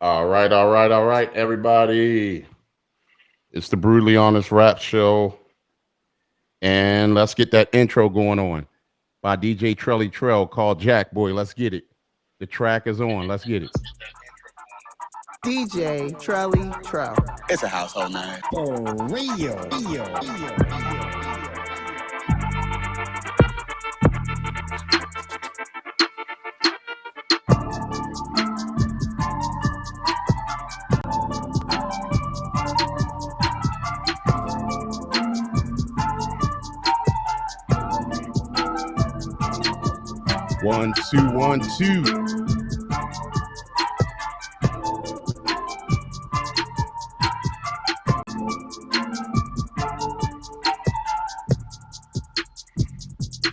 All right, everybody. It's the Brutally Honest Rap Show. And let's get that intro going on by DJ Trelly Trell called Jack Boy. Let's get it. The track is on. Let's get it. DJ Trelly Trell. It's a household name. For real. 1, 2, 1, 2.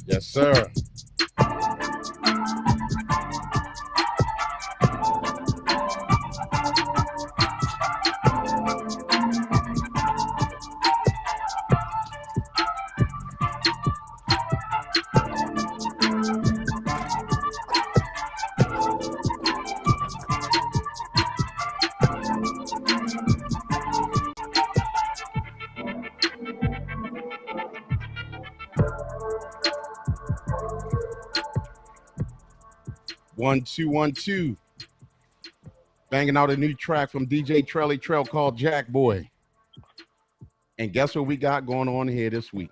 Yes, sir. One, two, 1, 2. Banging out a new track from DJ Trelly Trell called Jack Boy. And guess what we got going on here this week?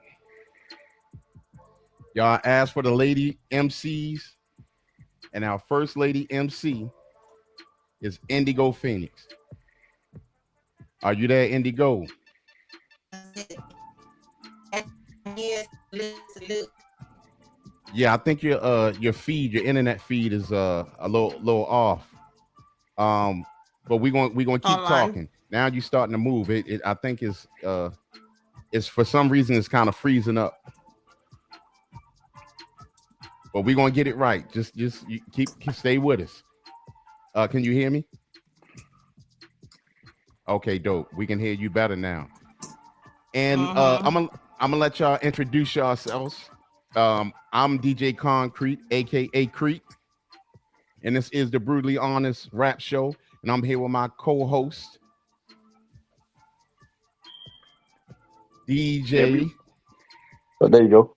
Y'all asked for the lady MCs, and our first lady MC is Indigo Phoenyx. Are you there, Indigo? Yeah, I think your feed, your internet feed is a little off. But we're gonna keep talking. Now you're starting to move. It I think it's for some reason it's kind of freezing up. But we're gonna get it right. Just you keep stay with us. Can you hear me? Okay, dope. We can hear you better now. And I'm gonna let y'all introduce yourselves. I'm DJ Concrete, aka Creek, and this is the Brutally Honest Rap Show, and I'm here with my co-host, DJ. Oh, there you go.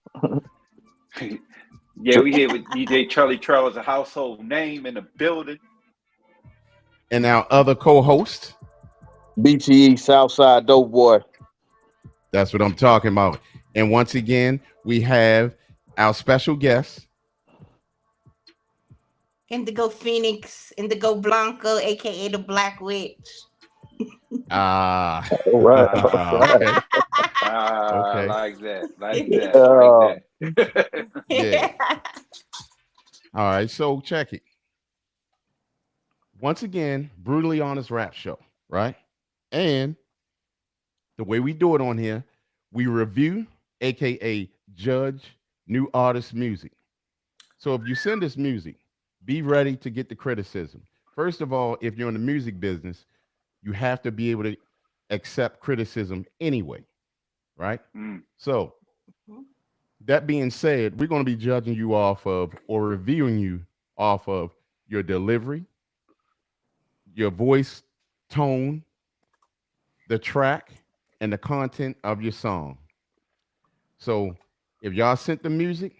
Yeah, we here with DJ Charlie Trell as a household name in the building. And our other co-host, BTE Southside Dope Boy. That's what I'm talking about. And once again, we have our special guest, Indigo Phoenyx, Indigo Blanco, aka the Black Witch. All right. Okay. Okay. Like that. Yeah. All right, so check it. Once again, Brutally Honest Rap Show, right? And the way we do it on here, we review, aka judge, new artist music. So if you send us music, be ready to get the criticism. First of all, if you're in the music business, you have to be able to accept criticism anyway, right? So that being said, we're going to be judging you off of or reviewing you off of your delivery, your voice tone, the track, and the content of your song. So if y'all sent the music,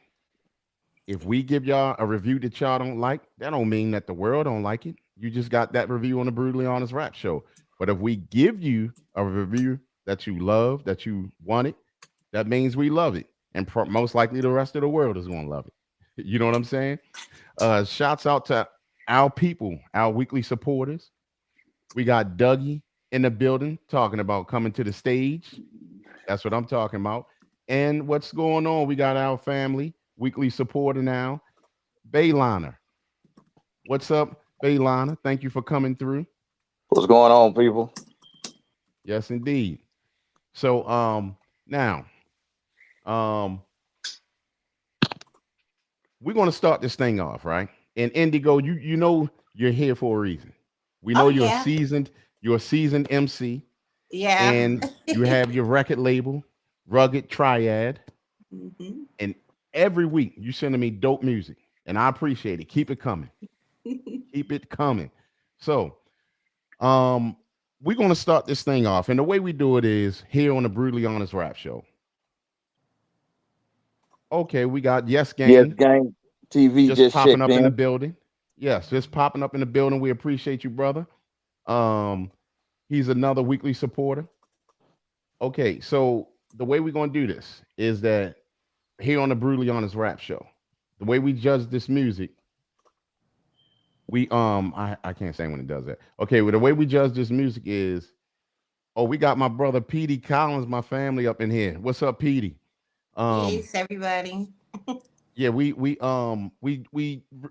if we give y'all a review that y'all don't like, that don't mean that the world don't like it. You just got that review on the Brutally Honest Rap Show. But if we give you a review that you love, that you wanted, that means we love it. And most likely the rest of the world is going to love it. You know what I'm saying? Shouts out to our people, our weekly supporters. We got Dougie in the building talking about coming to the stage. That's what I'm talking about. And what's going on? We got our family, weekly supporter now, Bayliner. What's up, Bayliner? Thank you for coming through. What's going on, people? Yes, indeed. So now we're going to start this thing off, right? And Indigo, you know you're here for a reason. We know you're a seasoned MC. Yeah. And you have your record label, Rugged Triad. Mm-hmm. And every week you sending me dope music. And I appreciate it. Keep it coming. Keep it coming. So Um, we're gonna start this thing off, and the way we do it is here on the Brutally Honest Rap Show. Okay, we got Yes Yes, Gang gang. TV just just popping checked up in the in. building. Yes, just popping up in the building. We appreciate you, brother. Um, he's another weekly supporter. Okay, so the way we're gonna do this is that here on the Brutally Honest Rap Show, the way we judge this music, I can't say when it does that. Okay, well the way we judge this music is, oh, we got my brother Petey Collins, my family up in here. What's up, Petey? Um, Yes, everybody. yeah,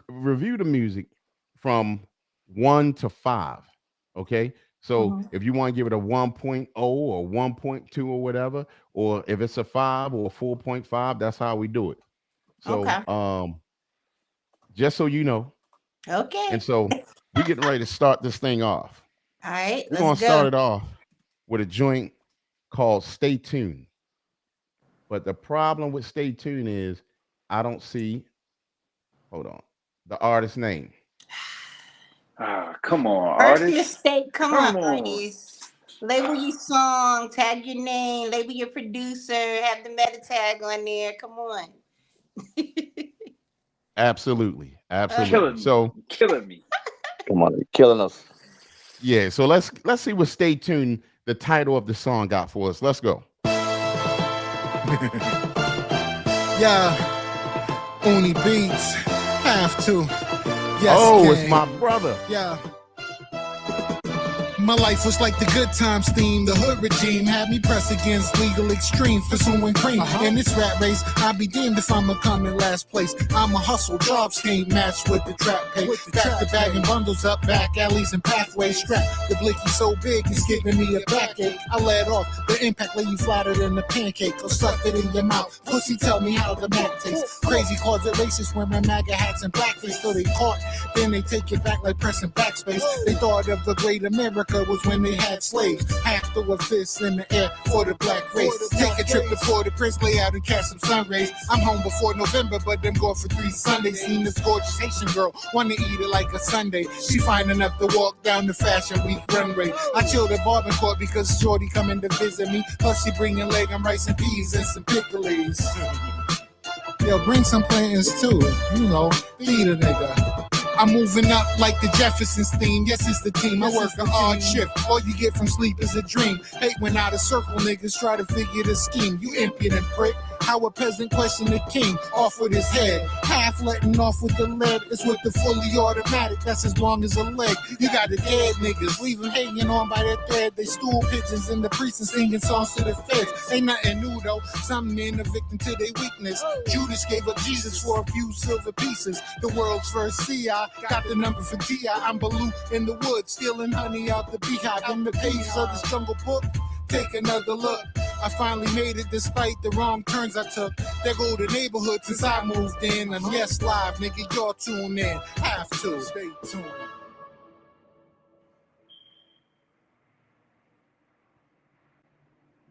review the music from 1 to 5. Okay. So Mhm. if you want to give it a 1.0 or 1.2 or whatever, or if it's a 5 or a 4.5, that's how we do it. So Okay. just so you know, and Okay. so we getting ready to start this thing off. All right, We're let's gonna start go. it off with a joint called Stay Tuned. But the problem with Stay Tuned is I don't see, hold on, the artist name. Ah, come on, First artist. mistake. Come on, Come on. artists. Label your song, tag your name, label your producer, have the meta tag on there. Come on. Absolutely. Absolutely. Killing me. So Killing me. Come on, they're killing us. yeah, so let's see what Stay Tuned, the title of the song, got for us. Let's go. Yeah, Uni Beats, have to. Yes, Oh, it's gang. my brother. Yeah. My life was like the good times theme. The hood regime had me press against legal extremes, pursuing cream. In this rat race, I'd be damned if I'ma come in last place. I'm a hustle, jobs can't match with the trap pay. Back to bagging bundles up back alleys and pathways. Strap the blicky so big it's giving me a backache. I let off the impact, lay you flatter than a pancake. Or stuff it in your mouth. Pussy, tell me how the Mac tastes. Crazy cause it racist wearing MAGA hats and blackface till they caught. Then they take it back like pressing backspace. They thought of the great America was when they had slaves. Half throw a fist in the air for the black race. Take a trip to Port-au-Prince, lay out and catch some sun rays. I'm home before November, but them going for 3 Sundays. Seen this gorgeous Haitian girl, wanna eat it like a Sunday. She fine enough to walk down the Fashion Week runway. I chilled at Barbin Court because Shorty coming to visit me. Plus she bringing leg and rice and peas and some pickles. Yo, bring some plantains too, you know, feed a nigga. I'm moving up like the Jeffersons theme. Yes, it's the team. I work an odd shift. All you get from sleep is a dream. Hate when out of circle niggas try to figure the scheme. You impudent prick. How a peasant question the king off with his head. Half letting off with the lead is with the fully automatic. That's as long as a leg. You got the dead niggas. Leave them hanging on by their thread. They stool pigeons in the precincts singing songs to the feds. Ain't nothing new though. Some men are victim to their weakness. Judas gave up Jesus for a few silver pieces. The world's first CI got the number for T.I. I'm Baloo in the woods, stealing honey out the beehive. In the pages of this jungle book, take another look. I finally made it despite the wrong turns I took. There go the neighborhood since I moved in. And yes, live, nigga, y'all tune in. Have to. Stay tuned.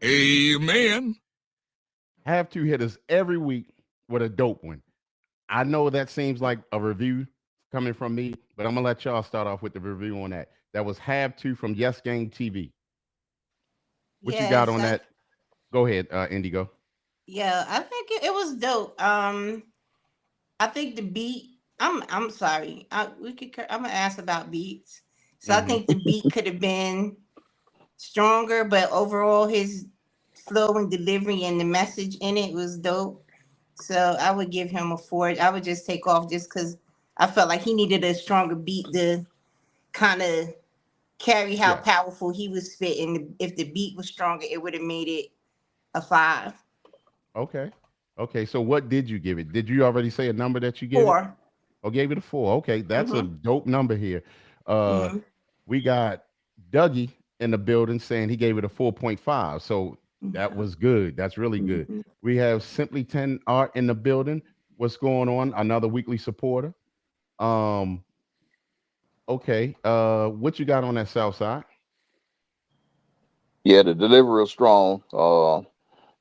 Amen. Have to hit us every week with a dope one. I know that seems like a review coming from me, but I'm gonna let y'all start off with the review on that. That was Have to from Yes Gang TV. What you got Yes, on that? Go ahead, Indigo. yeah, I think it was dope. I think the beat. I'm sorry. I'm gonna ask about beats. So I Mm-hmm. think the beat could have been stronger, but overall his flow and delivery and the message in it was dope. So I would give him a 4. I would just take off just because I felt like he needed a stronger beat to kind of carry how Yeah. powerful he was spitting. If the beat was stronger, it would have made it a 5. Okay. Okay. So what did you give it? Did you already say a number that you give it? 4. Oh, gave it a 4. Okay, that's a Mm-hmm. dope number here. Uh, Mm-hmm. we got Dougie in the building saying he gave it a 4.5. So that was good. That's really good. Mm-hmm. We have Simply 10 Art in the building. What's going on? Another weekly supporter. Um, okay. What you got on that south side? Yeah, the delivery was strong.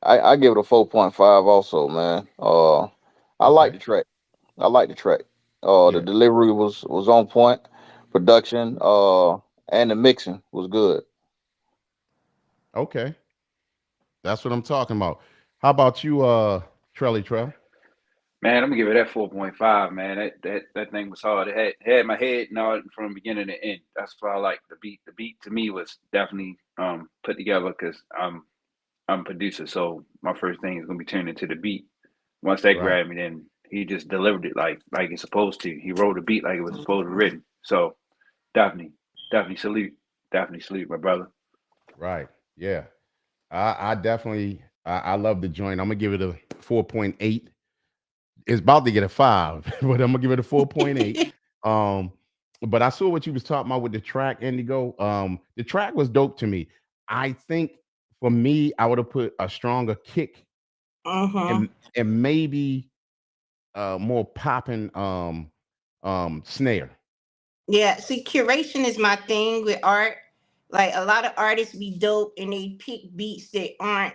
I give it a 4.5 also, man. I like Okay. the track. I like the track. The Yeah. delivery was on point. Production, and the mixing was good. Okay, that's what I'm talking about. How about you, Trelly Trell? Man, I'm gonna give it that 4.5. Man, that thing was hard. It had my head nodding from beginning to end. That's why I like the beat. The beat to me was definitely put together because I'm a producer, so my first thing is gonna be turned into the beat. Once that Right, grabbed me, then he just delivered it like it's supposed to. He wrote a beat like it was supposed to be written. So definitely, definitely salute, my brother. right. Yeah, I definitely I love the joint. I'm gonna give it a 4.8. It's about to get a 5, but I'm gonna give it a 4.8. Um, but I saw what you was talking about with the track, Indigo. The track was dope to me. I think for me, I would have put a stronger kick Mm-hmm. and maybe more popping snare. Yeah, see, curation is my thing with art. Like a lot of artists be dope and they pick beats that aren't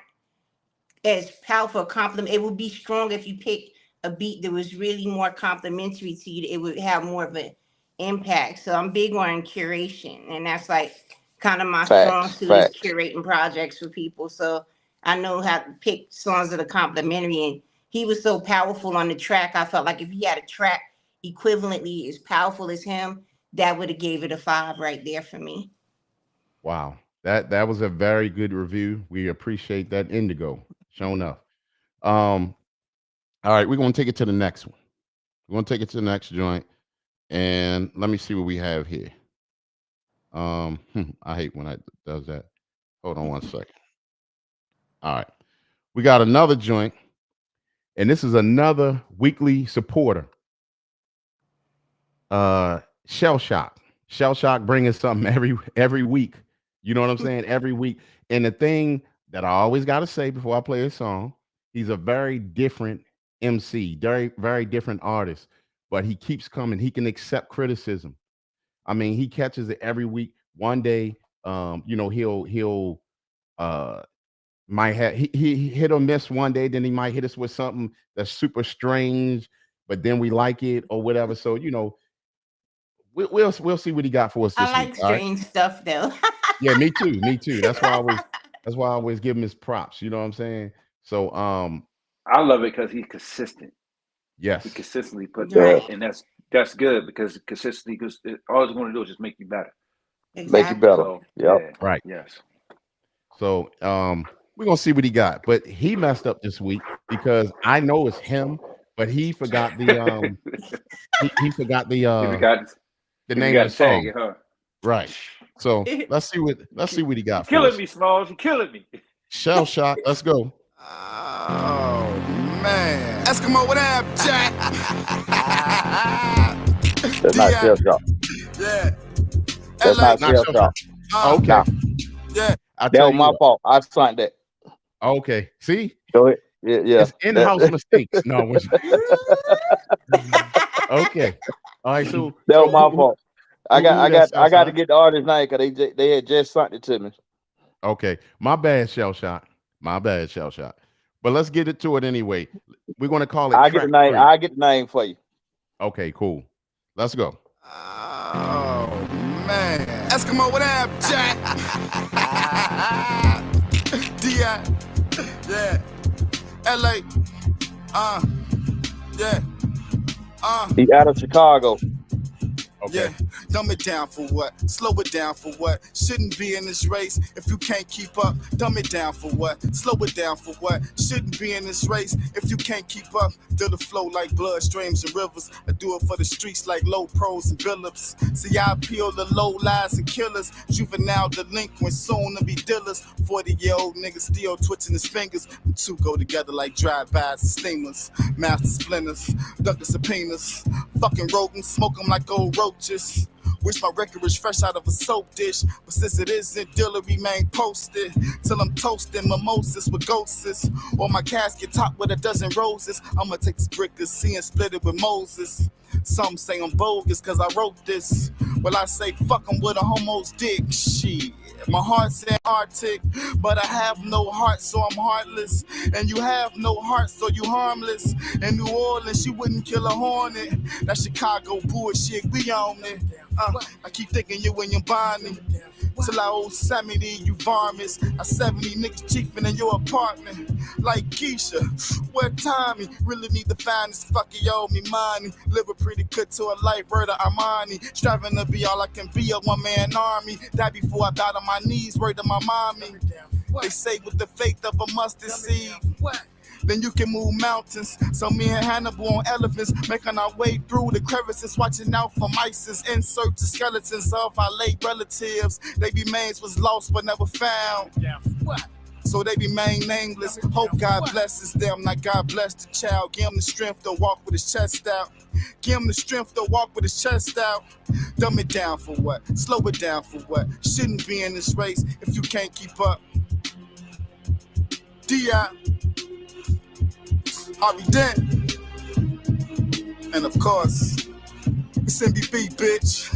as powerful a compliment. It would be strong if you pick a beat that was really more complimentary to you. It would have more of an impact. So I'm big on curation, and that's like kind of my strong Facts, suit is facts. curating projects for people. So I know how to pick songs that are complimentary. And he was so powerful on the track. I felt like if he had a track equivalently as powerful as him, that would have gave it a 5 right there for me. Wow. That was a very good review. We appreciate that, Indigo. Showing up. Um, all right, we're gonna take it to the next one. We're gonna take it to the next joint. And let me see what we have here. I hate when I does that. Hold on one second. All right. We got another joint, and this is another weekly supporter. Shell Shock. Shell Shock bringing something every week. You know what I'm saying? Every week. And the thing that I always got to say before I play a song, he's a very different MC, very different artist, but he keeps coming. He can accept criticism. I mean, he catches it every week. One day, he'll uh might have he hit or miss one day, then he might hit us with something that's super strange, but then we like it or whatever. So we'll see what he got for us I this week. like All right. strange stuff though. Yeah, me too. Me too. That's why I always give him his props. You know what I'm saying? So I love it because he's consistent. He yes. consistently puts Yeah, out, and that's good because consistency. Because all it's going to do is just make you better. make you better. Exactly. So Yep. yeah, Right. yes. So we're gonna see what he got. But he messed up this week because I know it's him, but he forgot he forgot If you got the if you name of got the to tag song. it, huh? Right. So let's see what he You're got for killing us. me, Smalls. You're killing me. Shell Shock. Let's go. Oh man, Eskimo, what up, Jack? That's not shell shock. Yeah, That's LA. not Not shell Shell shock. Shock. Okay. Nah, Yeah, I that tell was you my what. fault. I signed that. Okay. See, Go ahead. Yeah, yeah. it's in-house That, mistakes. No. Okay. All right. So that was my fault. who that I Shell got to Shock? get the artist name because they had just sent it to me. Okay. My bad, Shell Shock. My bad, Shell Shock. But let's get it to it anyway. We're gonna call it I get the track name. 3. I get the name for you. Okay, cool. Let's go. oh man, Eskimo, what up, Jack? Di, yeah, LA. Yeah, He out of Chicago. Okay. yeah. Dumb it down for what? Slow it down for what? Shouldn't be in this race if you can't keep up. Dumb it down for what? Slow it down for what? Shouldn't be in this race if you can't keep up. Do the flow like blood streams and rivers. I do it for the streets like low pros and Billups. See, I appeal to low lies and killers. Juvenile delinquents, soon to be dealers. 40-year-old niggas still twitching his fingers. The two go together like drive-bys and steamers. Master splinters, duck the subpoenas. Fucking rodents, smoke them like old roaches. Wish my record was fresh out of a soap dish, but since it isn't, dealer remain posted till I'm toasting mimosas with ghosts, or my casket topped with a dozen roses. I'ma take this brick of sea and split it with Moses. Some say I'm bogus cause I wrote this. Well, I say fuck 'em with a homo's dick. Shit. My heart said Arctic, but I have no heart, so I'm heartless. And you have no heart, so you harmless. In New Orleans, she wouldn't kill a hornet. That Chicago bullshit, we own it. I keep thinking you and your Bonnie. Till I old Sammy D, you varmints. I 70 niggas chiefin' in your apartment. Like Keisha, where Tommy? Really need to find this fucker, you owe me money. Live a pretty good to a life, word of Armani. Striving to be all I can be, a one-man army. Die before I bow to my knees, word to my mommy. They say with the faith of a mustard seed, then you can move mountains. So me and Hannibal on elephants, making our way through the crevices, watching out for ISIS in search of skeletons of our late relatives. They remains was lost but never found. So they remain nameless. Hope God blesses them, not God bless the child. Give him the strength to walk with his chest out. Give him the strength to walk with his chest out. Dumb it down for what? Slow it down for what? Shouldn't be in this race if you can't keep up. D.I. Harvey Dent. And of course, it's MVP, bitch.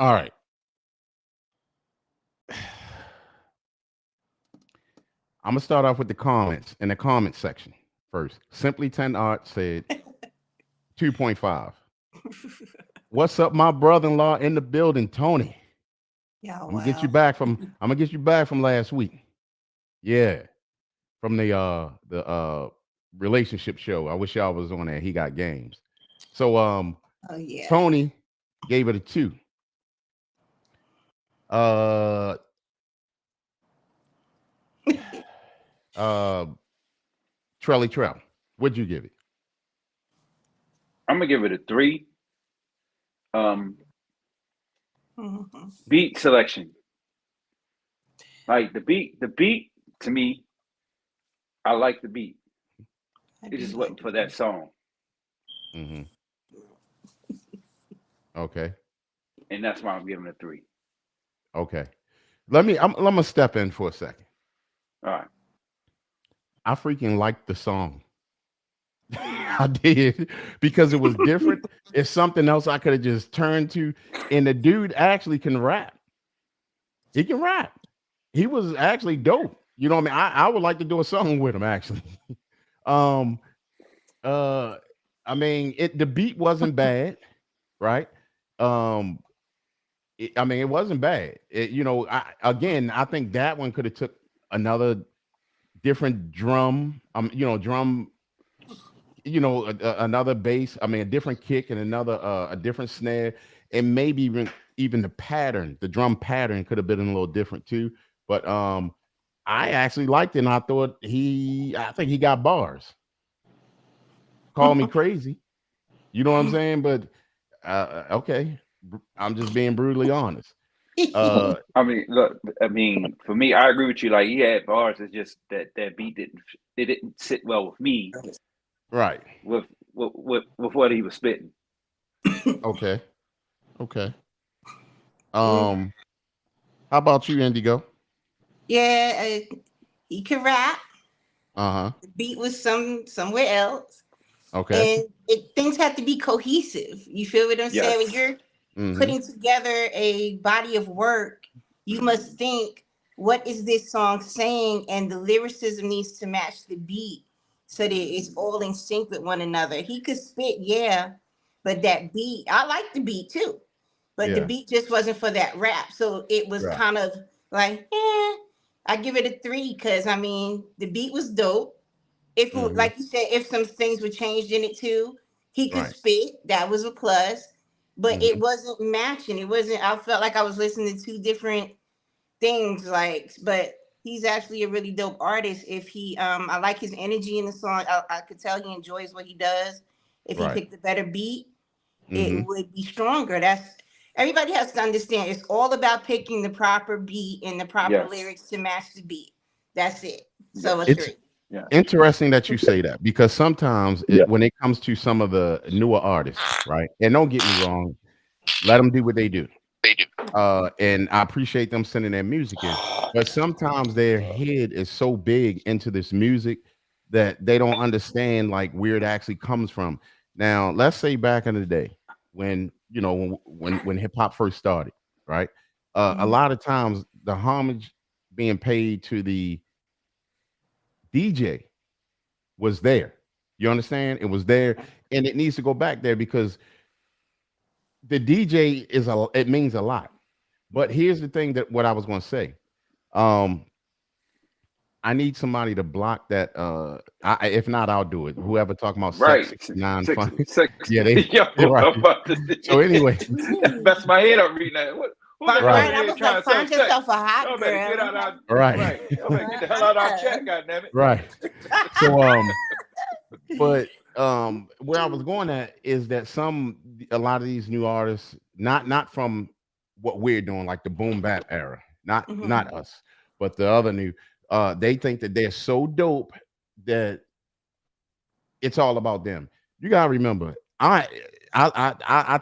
All right. I'm gonna start off with the comments in the comment section first. Simply 10 Art said 2.5. What's up, my brother-in-law in the building, Tony? Yeah, I'm gonna get you back from last week. Yeah, from the relationship show. I wish y'all was on there. He got games. So Oh yeah. Tony gave it a 2. Trelly Trell, what'd you give it? I'm gonna give it a 3. Beat selection. Like the beat to me, I like the beat. It just wasn't for that song. Mm-hmm. Okay. And that's why I'm giving it a 3. Okay. I'm gonna step in for a second. All right. I freaking liked the song. I did, because it was different. It's something else I could have just turned to. And the dude actually can rap. He can rap. He was actually dope. You know what I mean? I would like to do a song with him, actually. I mean, the beat wasn't bad, right? I mean, it wasn't bad. I think that one could have took another different drum, another bass. I mean, a different kick and another a different snare, and maybe even the drum pattern could have been a little different too. But I actually liked it, and I think he got bars. Call me crazy, you know what I'm saying? But okay, I'm just being brutally honest. I mean, look. I mean, for me, I agree with you. Like, he had bars. It's just that beat didn't sit well with me. Right. With what he was spitting. Okay. How about you, Indigo? Yeah, he could rap. Uh-huh. The beat was somewhere else. Okay. And things have to be cohesive. You feel what I'm saying? When you're putting together a body of work, you must think, what is this song saying? And the lyricism needs to match the beat so that it's all in sync with one another. He could spit, yeah, but that beat, I like the beat too, but the beat just wasn't for that rap. So it was kind of like, I give it a 3 because, I mean, the beat was dope. If, like you said, if some things were changed in it too, he could spit. That was a plus. But it wasn't matching. It wasn't. I felt like I was listening to 2 different things. But he's actually a really dope artist. If he, I like his energy in the song. I could tell he enjoys what he does. If he picked a better beat, it would be stronger. Everybody has to understand. It's all about picking the proper beat and the proper lyrics to match the beat. That's it. So a 3. Yeah. Interesting that you say that, because sometimes when it comes to some of the newer artists, right? And don't get me wrong, let them do what they do. And I appreciate them sending their music in, but sometimes their head is so big into this music that they don't understand like where it actually comes from. Now, let's say back in the day when when hip hop first started, right? A lot of times the homage being paid to the DJ was there. You understand? It was there, and it needs to go back there because the DJ it means a lot. But here's the thing that what I was going to say. Um, I need somebody to block that. If not, I'll do it. Whoever talking about Right. sex 69 Six, fun. six. Yeah, they Yo, right. I'm about to, So anyway, mess my head up reading that. Who's that Right. I was like, find yourself a hot Y'all girl. better get out our Right. Y'all better get the hell out of our chat, goddammit. Right. So but where I was going at is that a lot of these new artists, not from what we're doing, like the boom bap era, not us, but the other new, they think that they're so dope that it's all about them. You gotta remember, I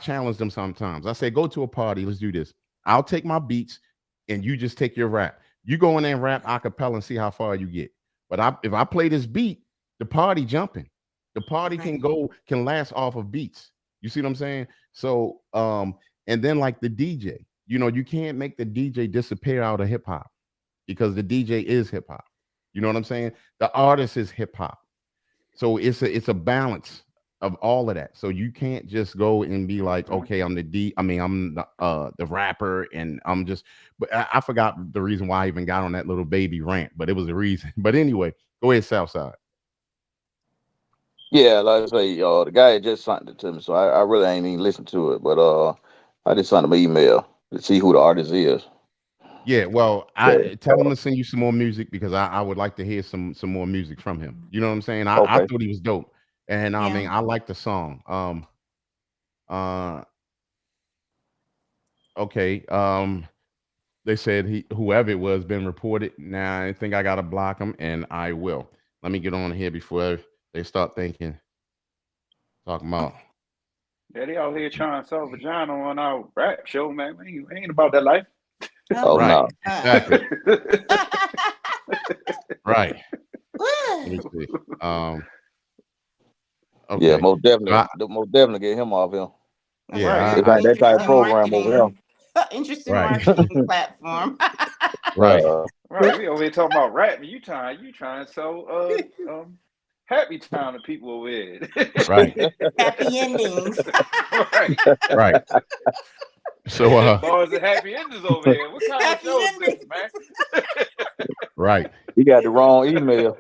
challenge them sometimes. I say, go to a party, let's do this. I'll take my beats and you just take your rap. You go in there and rap a cappella and see how far you get. But if I play this beat, the party jumping. The party can last off of beats. You see what I'm saying? So and then like the DJ, you can't make the DJ disappear out of hip hop because the DJ is hip hop. You know what I'm saying? The artist is hip hop. So it's a balance of all of that. So you can't just go and be like, okay, I'm the rapper and I'm just, but I forgot the reason why I even got on that little baby rant, but it was a reason. But anyway, go ahead, Southside. Yeah, like I say, the guy just sent it to me, so I really ain't even listened to it, but I just sent him an email to see who the artist is. Yeah, well, I tell him to send you some more music because I would like to hear some more music from him. You know what I'm saying? I thought he was dope, and I mean I like the song. Okay. They said whoever it was been reported. Now I think I gotta block him, and I will. Let me get on here before they start talking about. Yeah, they out here trying to sell vagina on our rap show, man. We ain't about that life. Oh right. no. Exactly. Right. Let me see. Okay. Yeah, most definitely get him off him. Yeah, it's like that type of program over him. Interesting marketing platform. Right. Right. We over here talking about rap, and you trying to sell happy time to people over here. Right. Happy endings. Right. So bars and happy endings over here. What kind of show is this, man? Right. You got the wrong email.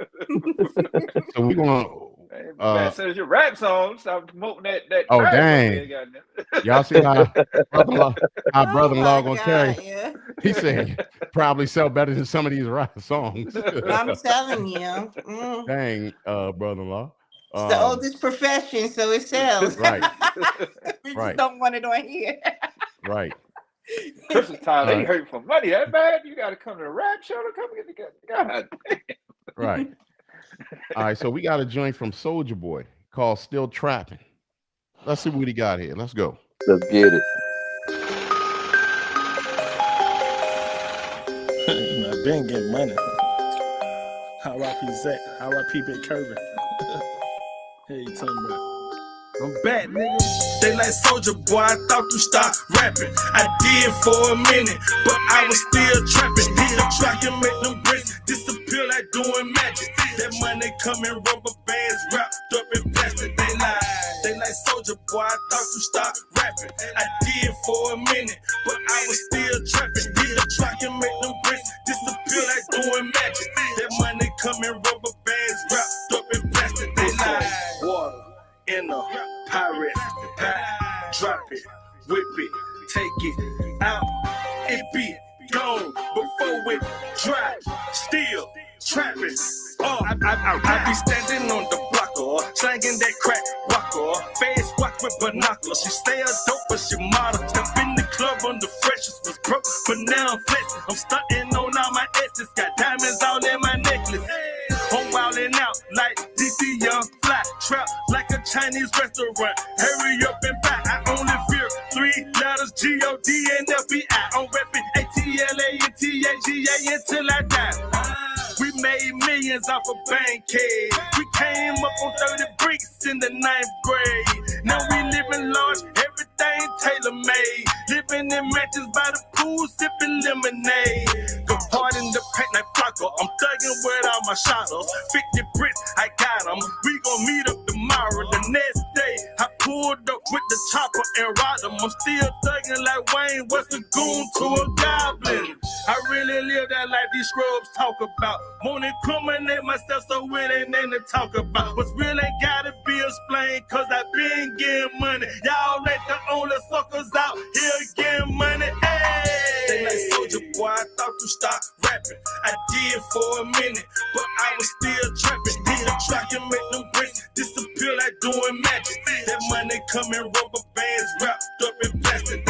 So we're gonna man, says your rap song. Stop promoting that. Oh dang! Y'all see how brother-in-law gonna carry? Yeah. He said probably sell better than some of these rap songs. I'm telling you. Dang, brother-in-law. It's the oldest profession, so it sells. Right. We just don't want it on here. Right. Christmas time, they hurt for money that bad. You got to come to the rap show to come get together. God. Right. All right, so we got a joint from Soulja Boy called "Still Trapping." Let's see what he got here. Let's go. Let's get it. I've been getting money. R.I.P. Zach. R.I.P. Big Kirby. Hey, you talking about? I'm back, nigga. They like Soulja Boy, I thought you stopped rapping. I did for a minute, but I was still trapping. Hit the track and make them bricks disappear like doing magic. That money coming rubber bands wrapped up in plastic. They like Soulja Boy, I thought you stopped rapping. I did for a minute, but I was still trapping. Hit the track and make them bricks disappear like doing magic. That money coming rubber bands wrapped up in plastic. They lie. Water in a pirate pack, drop it, whip it, take it out, it be gone before it dry, still trapping. I be standing on the blocker, slanging that crack rocker, face watch with binoculars. She stay a dope, but she model. Step in the club on the freshest, was broke, but now I'm flexing. I'm stunting on all my exes, got diamonds all in my necklace. I'm wildin' out. trap like a Chinese restaurant. Hurry up and buy. I only fear 3 letters, G-O-D and FBI. I'm repping A-T-L-A-N-T-A-G-A until I die. We made millions off of Bankhead. We came up on 30 bricks in the 9th grade. Now we living large, everything tailor-made. Living in mansions by the pool, sipping lemonade. Go hard in the paint like Flocko. I'm thugging with all my shadows. 50 bricks, I got them. We gon' meet up tomorrow. The next day, I pulled up with the chopper and robbed them. I'm still thugging like Wayne was the goon to a goblin. I really live that life these scrubs talk about. Wanna incriminate myself so it ain't nothing to talk about. What's real ain't gotta be explained, cause I been getting money. Y'all ain't the only suckers out here getting money. Hey! They like Soldier Boy, I thought you stopped rapping. I did for a minute, but I was still trapping. Hit a track and make them bricks disappear like doing magic. That money coming rubber bands wrapped up in plastic.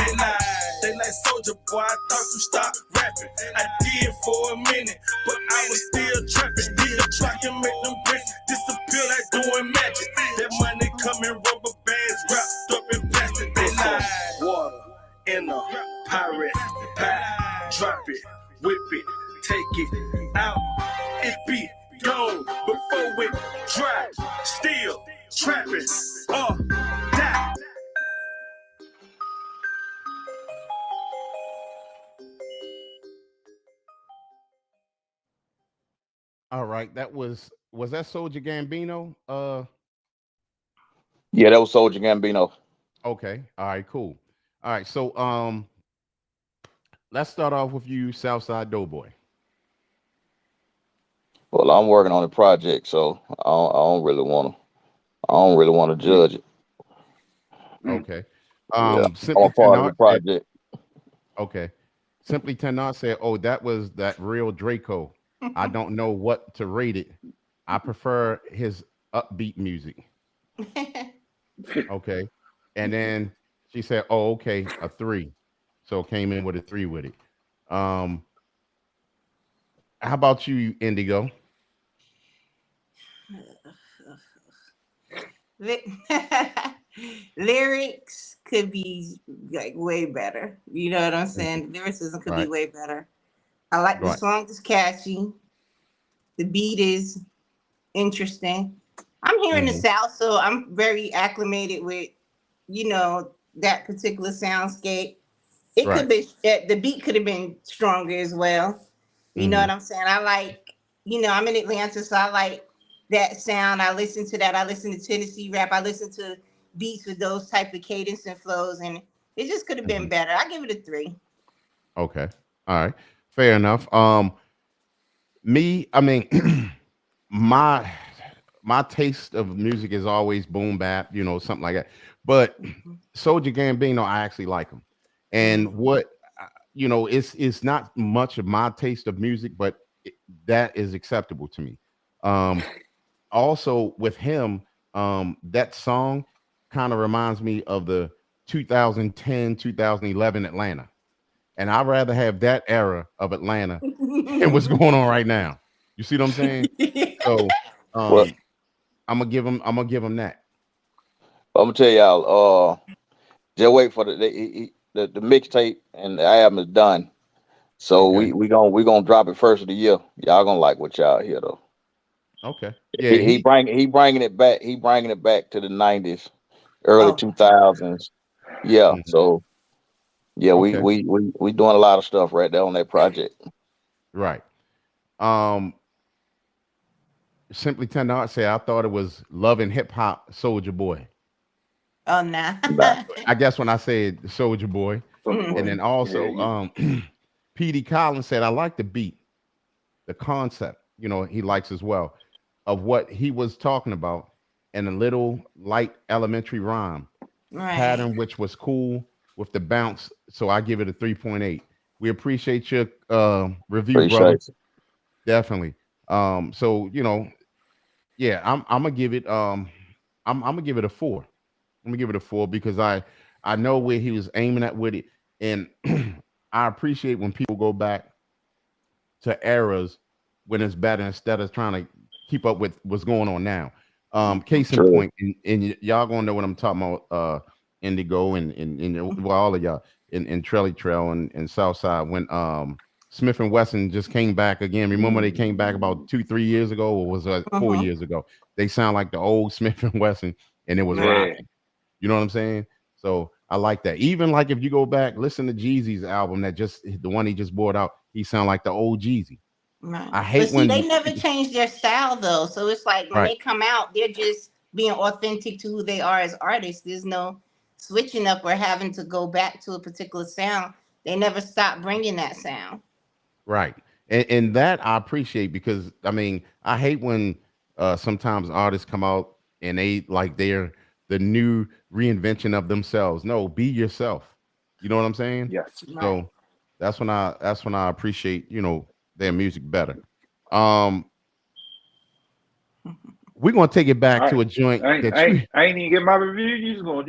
They like Soldier Boy, I thought you stopped rapping. I did for a minute, but I was still trapping. Hit a track and make them bricks disappear like doing magic. That money coming rubber bands wrapped up in plastic. They lie. Water in a pirate pie. Drop it, whip it, take it out. It be gone before it dry. Still trapping or die. All right, that was that Soldier Gambino? Yeah, that was Soldier Gambino. Okay. All right, cool. All right, so let's start off with you, Southside Doughboy. Well, I'm working on a project, so I don't really want to. I don't really want to judge it. Okay. Yeah, I'm Simply a part of the Tenant said, project. okay. Simply Tenant said, "Oh, that was that real Draco. I don't know what to rate it. I prefer his upbeat music." Okay. And then she said, "Oh, okay, a 3." So came in with a 3 with it. Um, how about you, Indigo? Lyrics could be like way better. You know what I'm saying? Lyricism could be Right. way better. I like the Right. song is catchy. The beat is interesting. I'm here in the Hmm. South, so I'm very acclimated with, that particular soundscape. It Right. could be the beat could have been stronger as well. You know Hmm. what I'm saying? I like, I'm in Atlanta, so I like that sound. I listen to that. I listen to Tennessee rap. I listen to beats with those type of cadence and flows, and it just could have Hmm. been better. I give it a 3. Okay. All right. Fair enough. Me, I mean, my my taste of music is always boom bap, something like that. But Mm-hmm. Soldier Gambino, I actually like him. And what it's not much of my taste of music, but that is acceptable to me. Um, Also with him, that song kind of reminds me of the 2010, 2011 Atlanta. And I'd rather have that era of Atlanta than what's going on right now. You see what I'm saying? So Well, um I'm gonna give him that. I'm gonna tell y'all. Just wait for the mixtape and the album is done. So Okay. we gonna drop it first of the year. Y'all gonna like what y'all hear though. Okay. Yeah, He bringing it back. He bringing it back to the '90s, early Oh, 2000s. Yeah. mhm, So yeah, okay. we doing a lot of stuff right there on that project. Right. Um Simply Tender say I thought it was Love and Hip Hop Soldier Boy. oh, nah. Nah, I guess when I said Soldier Boy. Soulja And Boy. then Mhm. Yeah, also PD Collins said I like the beat, the concept, he likes as well of what he was talking about and a little light elementary rhyme Right. pattern, which was cool with the bounce. So I give it a 3.8. We appreciate your review, brother. appreciate it. Definitely. So yeah, I'm gonna give it I'm gonna give it a 4. I'm gonna give it a 4 because I know where he was aiming at with it, and I appreciate when people go back to eras when it's better instead of trying to keep up with what's going on now. Case in True. point, and y'all gonna know what I'm talking about. Indigo and well, all of y'all in Trelly Trail and Southside when Smith and Wesson just came back again. Remember they came back about 2-3 years ago, or was it 4 years ago? They sound like the old Smith and Wesson, and it was Yeah. rocking. You know what I'm saying? So I like that. Even like if you go back, listen to Jeezy's album the one he just brought out, he sound like the old Jeezy. Right. I hate But see, when they never change their style though. So it's like when Right. they come out, they're just being authentic to who they are as artists. There's no switching up or having to go back to a particular sound. They never stop bringing that sound. Right. And that I appreciate because I mean, I hate when sometimes artists come out and they're the new reinvention of themselves. No, be yourself. You know what I'm saying? Yes. Right. So that's when I appreciate, their music better. We're gonna take it back to a joint I that ain't even get my review. You just gonna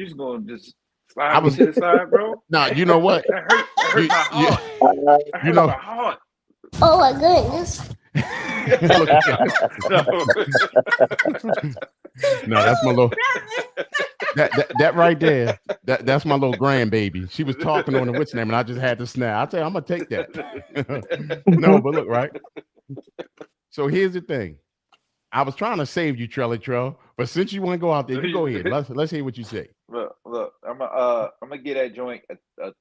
slide I me was to the side, bro. Nah, you know what? That hurt my heart. That hurt my heart. Oh my goodness. Look at y'all. No, that's my little that right there. That's my little grandbaby. She was talking on the witch name, and I just had to snap. I tell you, I'm gonna take that. No, but look, right. So here's the thing. I was trying to save you, Trelly Trail, but since you want to go out there, you go ahead. Let's hear what you say. Look, I'm gonna give that joint I'm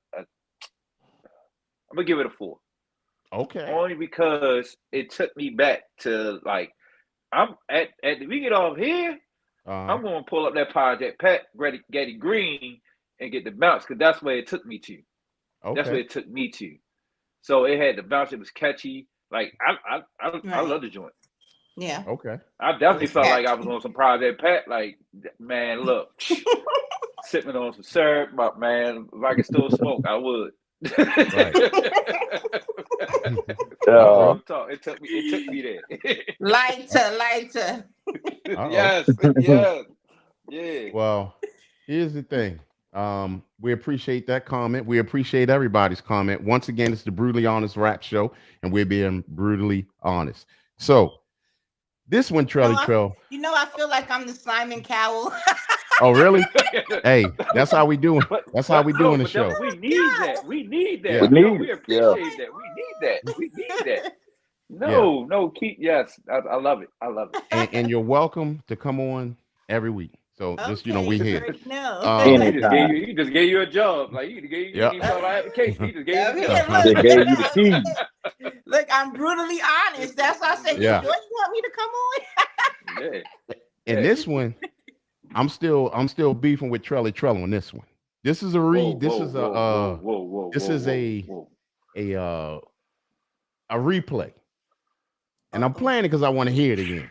gonna give it a 4. Okay. Only because it took me back to like I'm at we get off here. I'm gonna pull up that Project Pat, Getty Green, and get the bounce because that's where it took me to. Okay. That's where it took me to. So it had the bounce. It was catchy. Like I love the joint. Yeah. Okay. I definitely felt like I was on some Project Pat. Like, man, look, sipping on some syrup, but man, if I could still smoke, I would. Right. It took me there. Lighter. Yes. Yeah. Well, here's the thing. We appreciate that comment. We appreciate everybody's comment. Once again, it's the Brutally Honest Rap Show, and we're being brutally honest. So this one, Trelly Trail. I feel like I'm the Simon Cowell. Oh, really? Hey, that's how we doing. That's how we doing the show. We need that. We need that. Yeah. We appreciate that. We need that. No, keep I love it. I love it. And you're welcome to come on every week. So just we here. He just gave you a job. Like he gave you application. He just gave you a job. They gave you the keys. Look, I'm brutally honest. That's why I said, Yeah. you want me to come on? Yeah. And this one, I'm still beefing with Trelly Trail on this one. This is a read. This is a replay. And I'm playing it because I want to hear it again.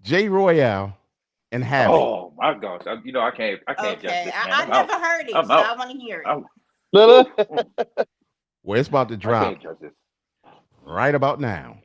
J Royale and Havoc. Oh my gosh! I can't judge this. I never heard it, so I want to hear it. Well, it's about to drop right about now.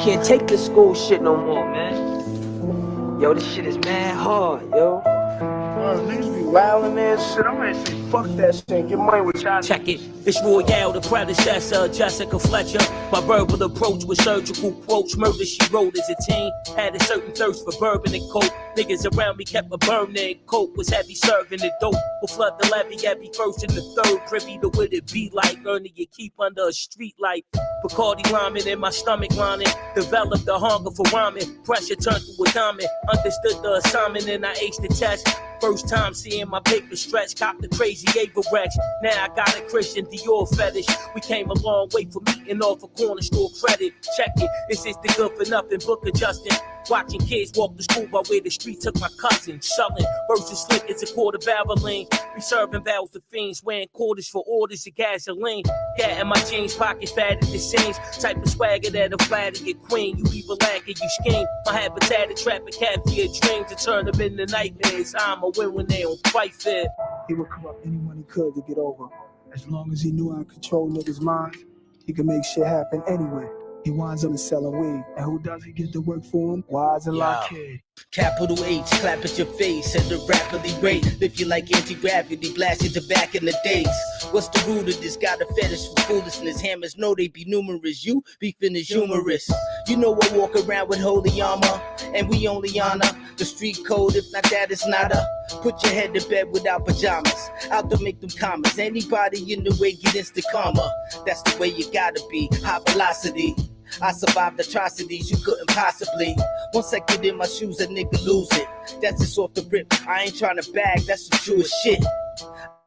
Can't take this school shit no more, man. Yo, this shit is mad hard, yo. Niggas be wildin' and shit. I'm gonna say fuck that shit. Get money with y'all. Check it. It's Royale, the predecessor, Jessica Fletcher. My verbal approach with surgical quotes. Murder she wrote as a teen. Had a certain thirst for bourbon and coke. Niggas around me kept a burning. Coke was heavy serving the dope. Will flood the levy at me first and the third. Privy to what it be like. Earning your keep under a street light. Bacardi rhyming in my stomach lining. Developed the hunger for rhyming. Pressure turned to a diamond. Understood the assignment and I aced the test. First time seeing my paper stretch, cop the crazy Averex. Now I got a Christian Dior fetish. We came a long way from meeting off a corner store credit. Check it, this is the good for nothing book adjusting. Watching kids walk to school by where the street took my cousin. Shuttling versus slick, it's a quarter barreling. We serving barrels to fiends, wearing quarters for orders of gasoline. Gat in my jeans, pocket fat at the seams. Type of swagger that'll flatter your queen. You be relaxing, you scheme. My habitat to trap a cat for your dreams to turn them into nightmares. I'm a win when they don't fight fair. He would corrupt anyone he could to get over. As long as he knew how to control niggas' minds, he could make shit happen anyway. he winds up selling weed. And who does he get to work for him? Wise and Lock Kid. Capital H, clap at your face at a rapidly rate. Lift you like anti-gravity, blast you to back in the days. What's the root of this? Got a fetish for foolishness. Hammers know they be numerous. You beefing is humorous. You know I walk around with holy armor, and we only honor the street code. If not that, it's not a. Put your head to bed without pajamas. Out to make them commas. Anybody in the way get instant karma. That's the way you gotta be. High velocity. I survived atrocities you couldn't possibly. Once I get in my shoes, a nigga lose it. That's just off the rip. I ain't trying to bag, that's the truest shit.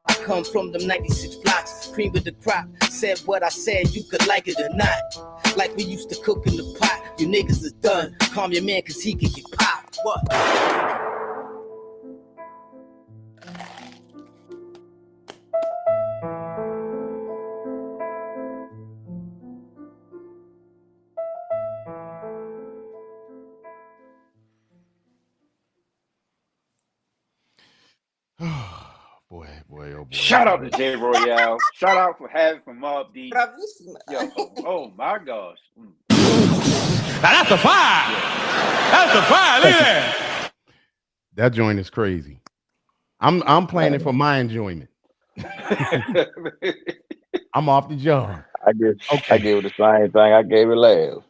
I come from them 96 blocks, cream of the crop. Said what I said, you could like it or not. Like we used to cook in the pot. You niggas is done. Calm your man, cause he can get popped. What? Boy, oh boy. Shout out to J Royale. Shout out for having from Mob Deep. Yo, oh my gosh. Now that's a fire. That's a fire. Look at that. That joint is crazy. I'm playing it for my enjoyment. I'm off the job. I gave it the same thing I gave it last.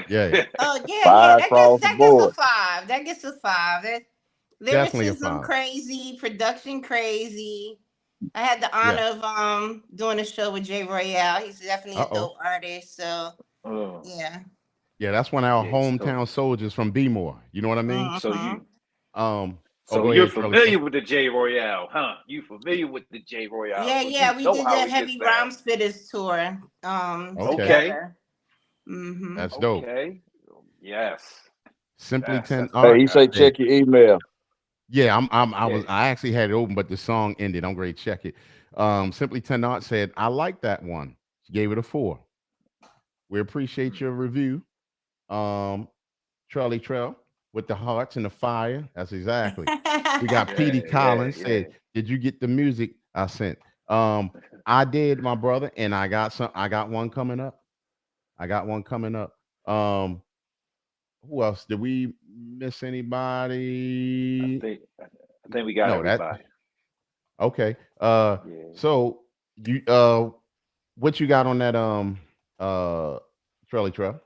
Yeah. Oh yeah, Five that across gets the board. a 5. That gets a 5. That Definitely a lyricism 5. crazy, production crazy. I had the honor of doing a show with J Royale. He's definitely a dope artist. So yeah. Yeah, that's one of our hometown soldiers from B-More. You know what I mean? So you so you're familiar with the J Royale, huh? You familiar with the J Royale? Yeah, we did the Heavy Rhyme Spitters tour. Together. Mm-hmm. That's dope. Okay. Yes. Simply 10. Hey, he say check your email. Yeah, I actually had it open, but the song ended. I'm great. Check it. Simply 10 Art said, I like that one. She gave it a 4. We appreciate your review. Trelly Trail with the hearts and the fire. That's exactly. We got Petey Collins said, did you get the music I sent? I did, my brother, and I got one coming up. Who else? Did we miss anybody? I think we got everybody. Okay. So you what you got on that Trelly Trail?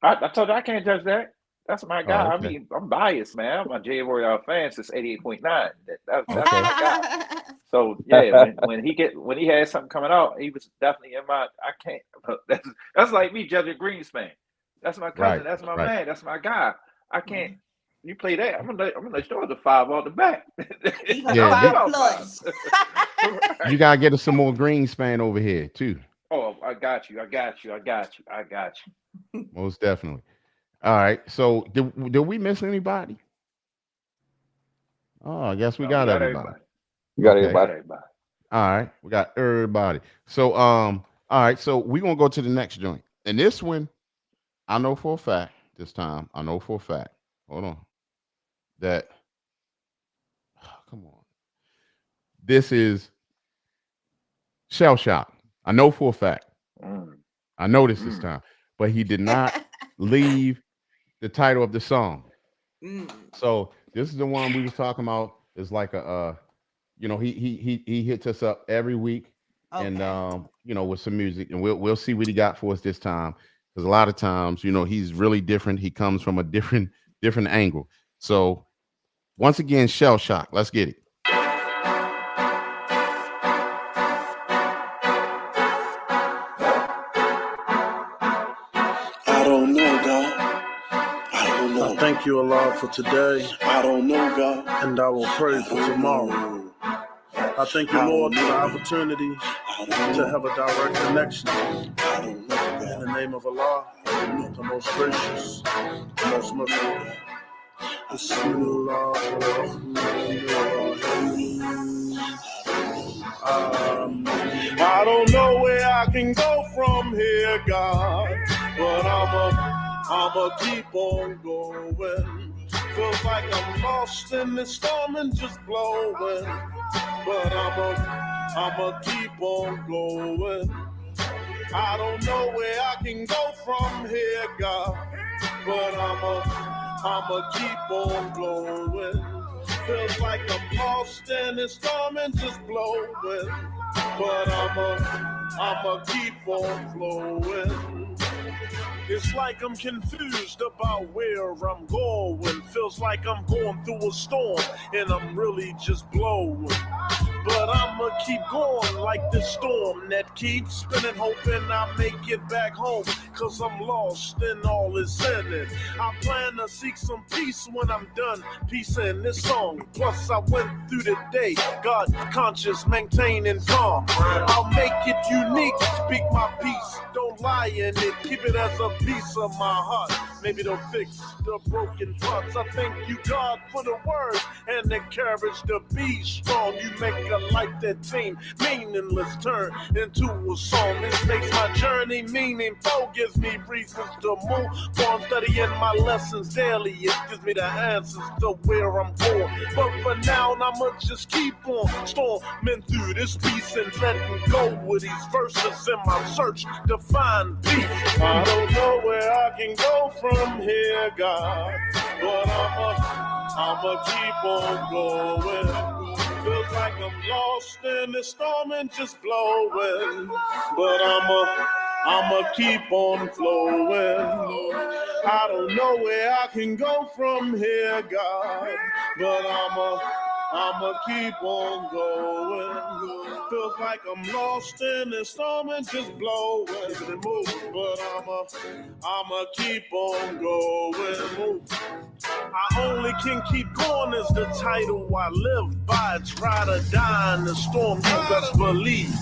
I told you I can't judge that. That's my guy. okay. I mean, I'm biased, man. I'm a J Royale fan since 88.9. That's my guy. So yeah, when he had something coming out, he was definitely in my. I can't. That's like me judging Greenspan. That's my cousin. That's my man. That's my guy. I can't. You play that, I'm gonna let you know the 5 on the back. You gotta get us some more Greenspan over here too. Oh, I got you. Most definitely. All right. So did we miss anybody? Oh, I guess we got everybody. You got everybody. All right, we got everybody. So all right, so we're gonna go to the next joint. And this one, I know for a fact, hold on. That come on. This is Shell Shock. I know for a fact. I know this time, but he did not leave the title of the song. So this is the one we was talking about. It's like a he hits us up every week and with some music, and we'll see what he got for us this time. Because a lot of times, he's really different. He comes from a different angle. So once again, Shell Shock. Let's get it. I don't know, God. I don't know. I thank you, Allah, for today. I don't know, God. And I will pray for tomorrow. I thank you, Lord, for the opportunity to have a direct connection. In the name of Allah, the most gracious, the most merciful. I don't know where I can go from here, God, but I'ma keep on going. Feels like I'm lost in this storm and just blowing, but I'ma keep on going. I don't know where I can go from here, God, but I'ma keep on blowing. Feels like I'm lost in the storm and just blowing, but I'ma keep on flowing. It's like I'm confused about where I'm going. Feels like I'm going through a storm and I'm really just blowing. But I'ma keep going like this storm that keeps spinning, hoping I make it back home. Cause I'm lost and all is in it. I plan to seek some peace when I'm done piecing this song. Plus I went through the day, God conscious, maintaining calm. I'll make it unique, speak my peace, don't lie in it, keep it as a piece of my heart. Maybe they'll fix the broken parts. I thank you, God, for the words and the courage to be strong. You make a life that seemed meaningless turn into a song. This makes my journey meaningful, gives me reasons to move on, studying my lessons daily. It gives me the answers to where I'm going. But for now, I'ma just keep on storming through this piece and letting go with these verses in my search to find peace. I don't know where I can go from here, God, but I'ma keep on going. Feels like I'm lost in the storm and just blowing, but I'ma keep on flowing. I don't know where I can go from here, God, but I'ma keep on going. Feels like I'm lost in the storm and just blowing, but I'ma keep on going. I only can keep going is the title I live by. Try to die in the storm, you best believe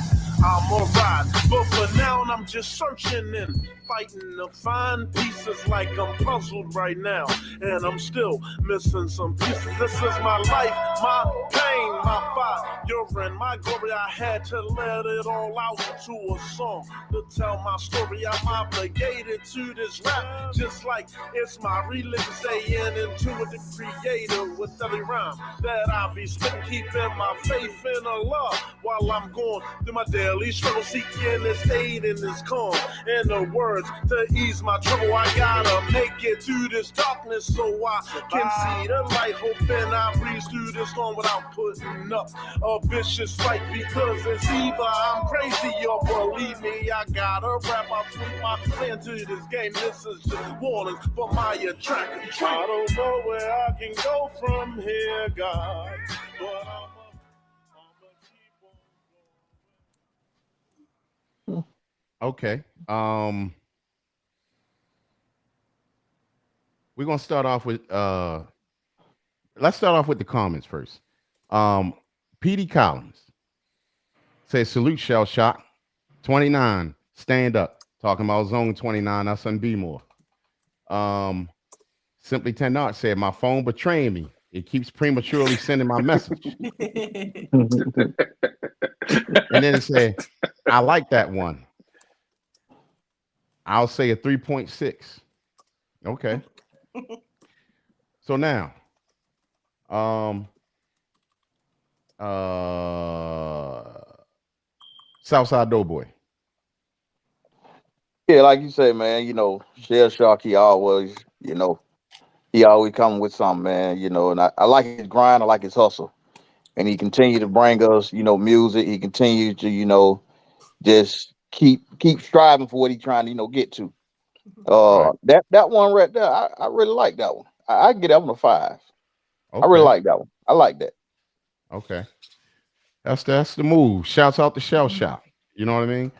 I'm alright. But for now, I'm just searching and fighting to find pieces like I'm puzzled right now. And I'm still missing some pieces. This is my life, my pain, my fire, and my glory. I had to let it all out into a song to tell my story. I'm obligated to this rap, just like it's my religion, saying into the creator with every rhyme that I be spitting, keeping my faith in Allah while I'm going through my daily struggle, seeking this aid and this calm. In the words to ease my trouble, I gotta make it through this darkness so I can see the light. Hoping I breeze through this storm without putting up a vicious fight, because it's either I'm crazy or believe me, I gotta rap. I tweak my plan to this game. This is just warnings for my attraction. I don't know where I can go from here, God, but I'ma keep on. Okay. We're gonna start off with let's start off with the comments first. PD Collins says salute Shell Shock. 29, stand up. Talking about zone 29, that's on B more. Simply 10 Art said, my phone betraying me. It keeps prematurely sending my message. And then it said, I like that one. I'll say a 3.6. Okay. So now, Southside Doughboy. Yeah, like you say, man, Shell Shock, he always, he always come with something, man, and I like his grind, I like his hustle. And he continue to bring us, music. He continue to, just keep striving for what he's trying to, get to. Right. That one right there, I really like that one. I get that one a 5. I really Okay. like that one. I like that. Okay. That's the move. Shouts out to Shell Shock. You know what I mean?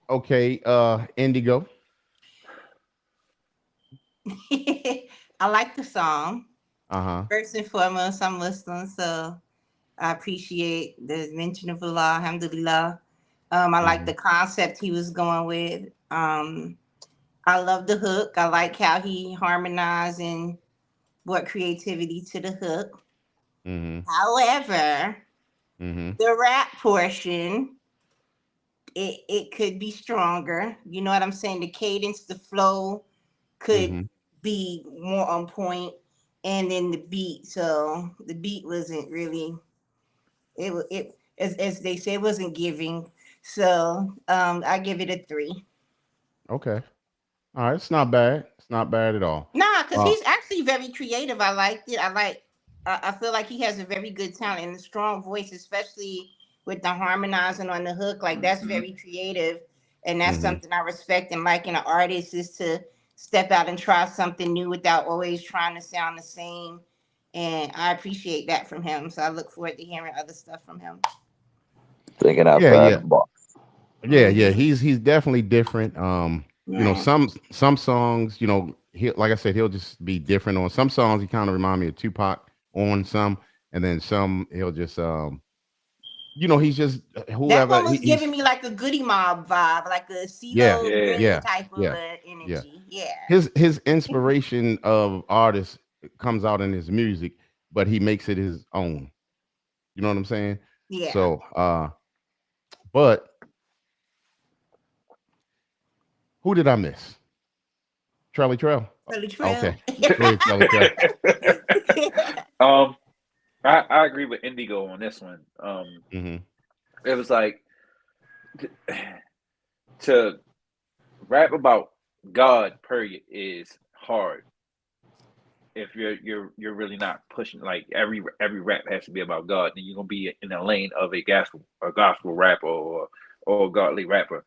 Okay, Indigo. I like the song. Uh-huh. First and foremost, I'm Muslim, so I appreciate the mention of Allah, alhamdulillah. I like the concept he was going with. I love the hook. I like how he harmonized and brought creativity to the hook. However, the rap portion, it could be stronger. You know what I'm saying? The cadence, the flow could be more on point, and then the beat. So the beat wasn't really, it as they say, it wasn't giving. So I give it a 3. Okay. All right. It's not bad. It's not bad at all. Nah, because he's actually very creative. I liked it. I feel like he has a very good talent and a strong voice, especially with the harmonizing on the hook. Like that's very creative, and that's something I respect and like in an artist is to step out and try something new without always trying to sound the same. And I appreciate that from him. So I look forward to hearing other stuff from him. Thinking Yeah, outside yeah. the box. Yeah. He's definitely different. You know, Right. some songs, you know, he like I said, he'll just be different on some songs. He kind of remind me of Tupac on some, and then some he'll just you know, he's just That whoever one was he's giving me like a Goody Mob vibe, like a yeah, CeeLo Yeah. Green yeah, type of yeah, yeah. energy. Yeah. His inspiration of artists comes out in his music, but he makes it his own. You know what I'm saying? Yeah. So but who did I miss? Charlie Trail. Curly Okay. Trail. Go ahead, Charlie Trail. um, I agree with Indigo on this one. Mm-hmm. It was like to rap about God, period, is hard. If you're really not pushing, like every rap has to be about God, then you're gonna be in the lane of a gospel rapper or a godly rapper.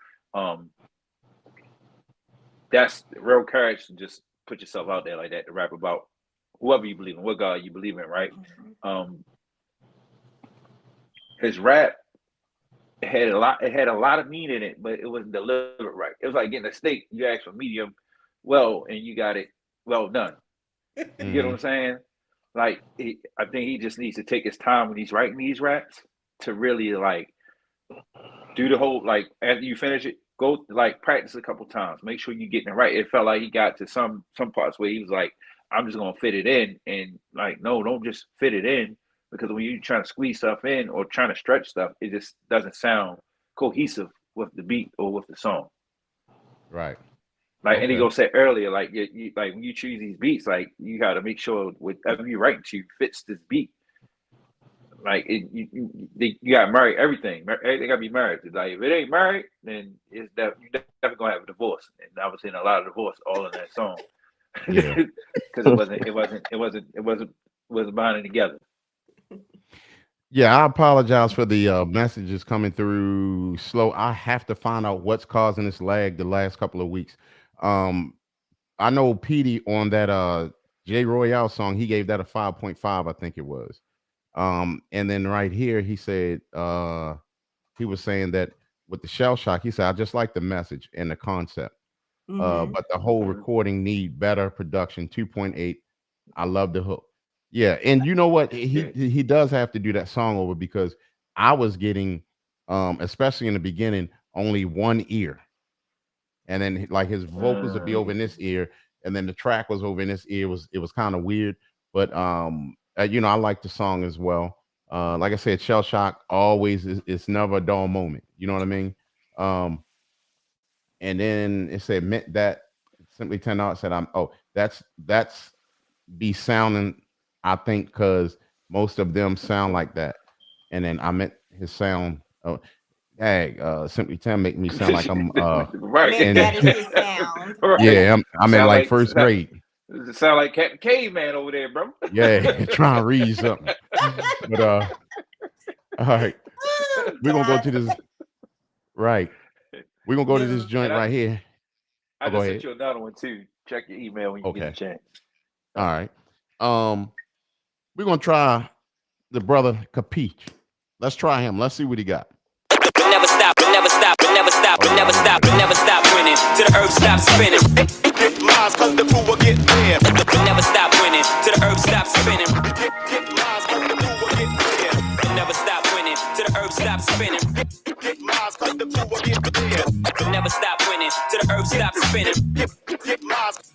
That's real courage to just put yourself out there like that to rap about whoever you believe in, what God you believe in, right? His rap had a lot of meat in it, but it wasn't delivered right. It was like getting a steak. You ask for medium well, and you got it well done. You get what I'm saying? Like, I think he just needs to take his time when he's writing these raps to really like do the whole, like, after you finish it, go like practice a couple times. Make sure you're getting it right. It felt like he got to some parts where he was like, I'm just gonna fit it in, and like, no, don't just fit it in, because when you're trying to squeeze stuff in or trying to stretch stuff, it just doesn't sound cohesive with the beat or with the song. Right. Like Okay. Indigo said earlier, like you like when you choose these beats, like you got to make sure whatever you're writing to fits this beat. Like you got to marry everything. Everything got to be married. Like if it ain't married, then it's you definitely gonna have a divorce. And I was seeing a lot of divorce all in that song. Yeah. Because it wasn't binding together. Yeah, I apologize for the messages coming through slow. I have to find out what's causing this lag the last couple of weeks. I know Petey on that J Royale song, he gave that a 5.5, I think it was. And then right here he said he was saying that with the shell shock, he said, I just like the message and the concept. But the whole recording need better production. 2.8. I love the hook. Yeah, and you know what? He does have to do that song over because I was getting, especially in the beginning, only one ear, and then like his vocals would be over in this ear, and then the track was over in this ear. It was kind of weird, but you know, I like the song as well. Like I said, shell shock always is. It's never a dull moment. You know what I mean? And then it said meant that simply 10 out said that's be sounding, I think, because most of them sound like that. And then I meant his sound. Oh, hey, simply 10 make me sound like I'm right. That is his sound. Right. Yeah, I'm in like like first grade. It sound like Captain Caveman over there, bro. Yeah, trying to read something. But all right, we're gonna go to this. Right, we're gonna go to this joint right here. I Go just ahead. sent you another one too. Check your email when you get a chance. All right. We're gonna try the brother Capiche. Let's try him. Let's see what he got. We'll never stop, we'll never stop, we'll never stop, we'll never stop, we'll never stop winning till the earth stops spinning. Get lies, cause the crew will get there. We'll never stop winning till the earth stops spinning. Get lies, cause the crew will get there. We'll never stop winning till the earth stops spinning. Get lies, cause the crew will get there. We'll never stop winning till the earth stops spinning. Get lies.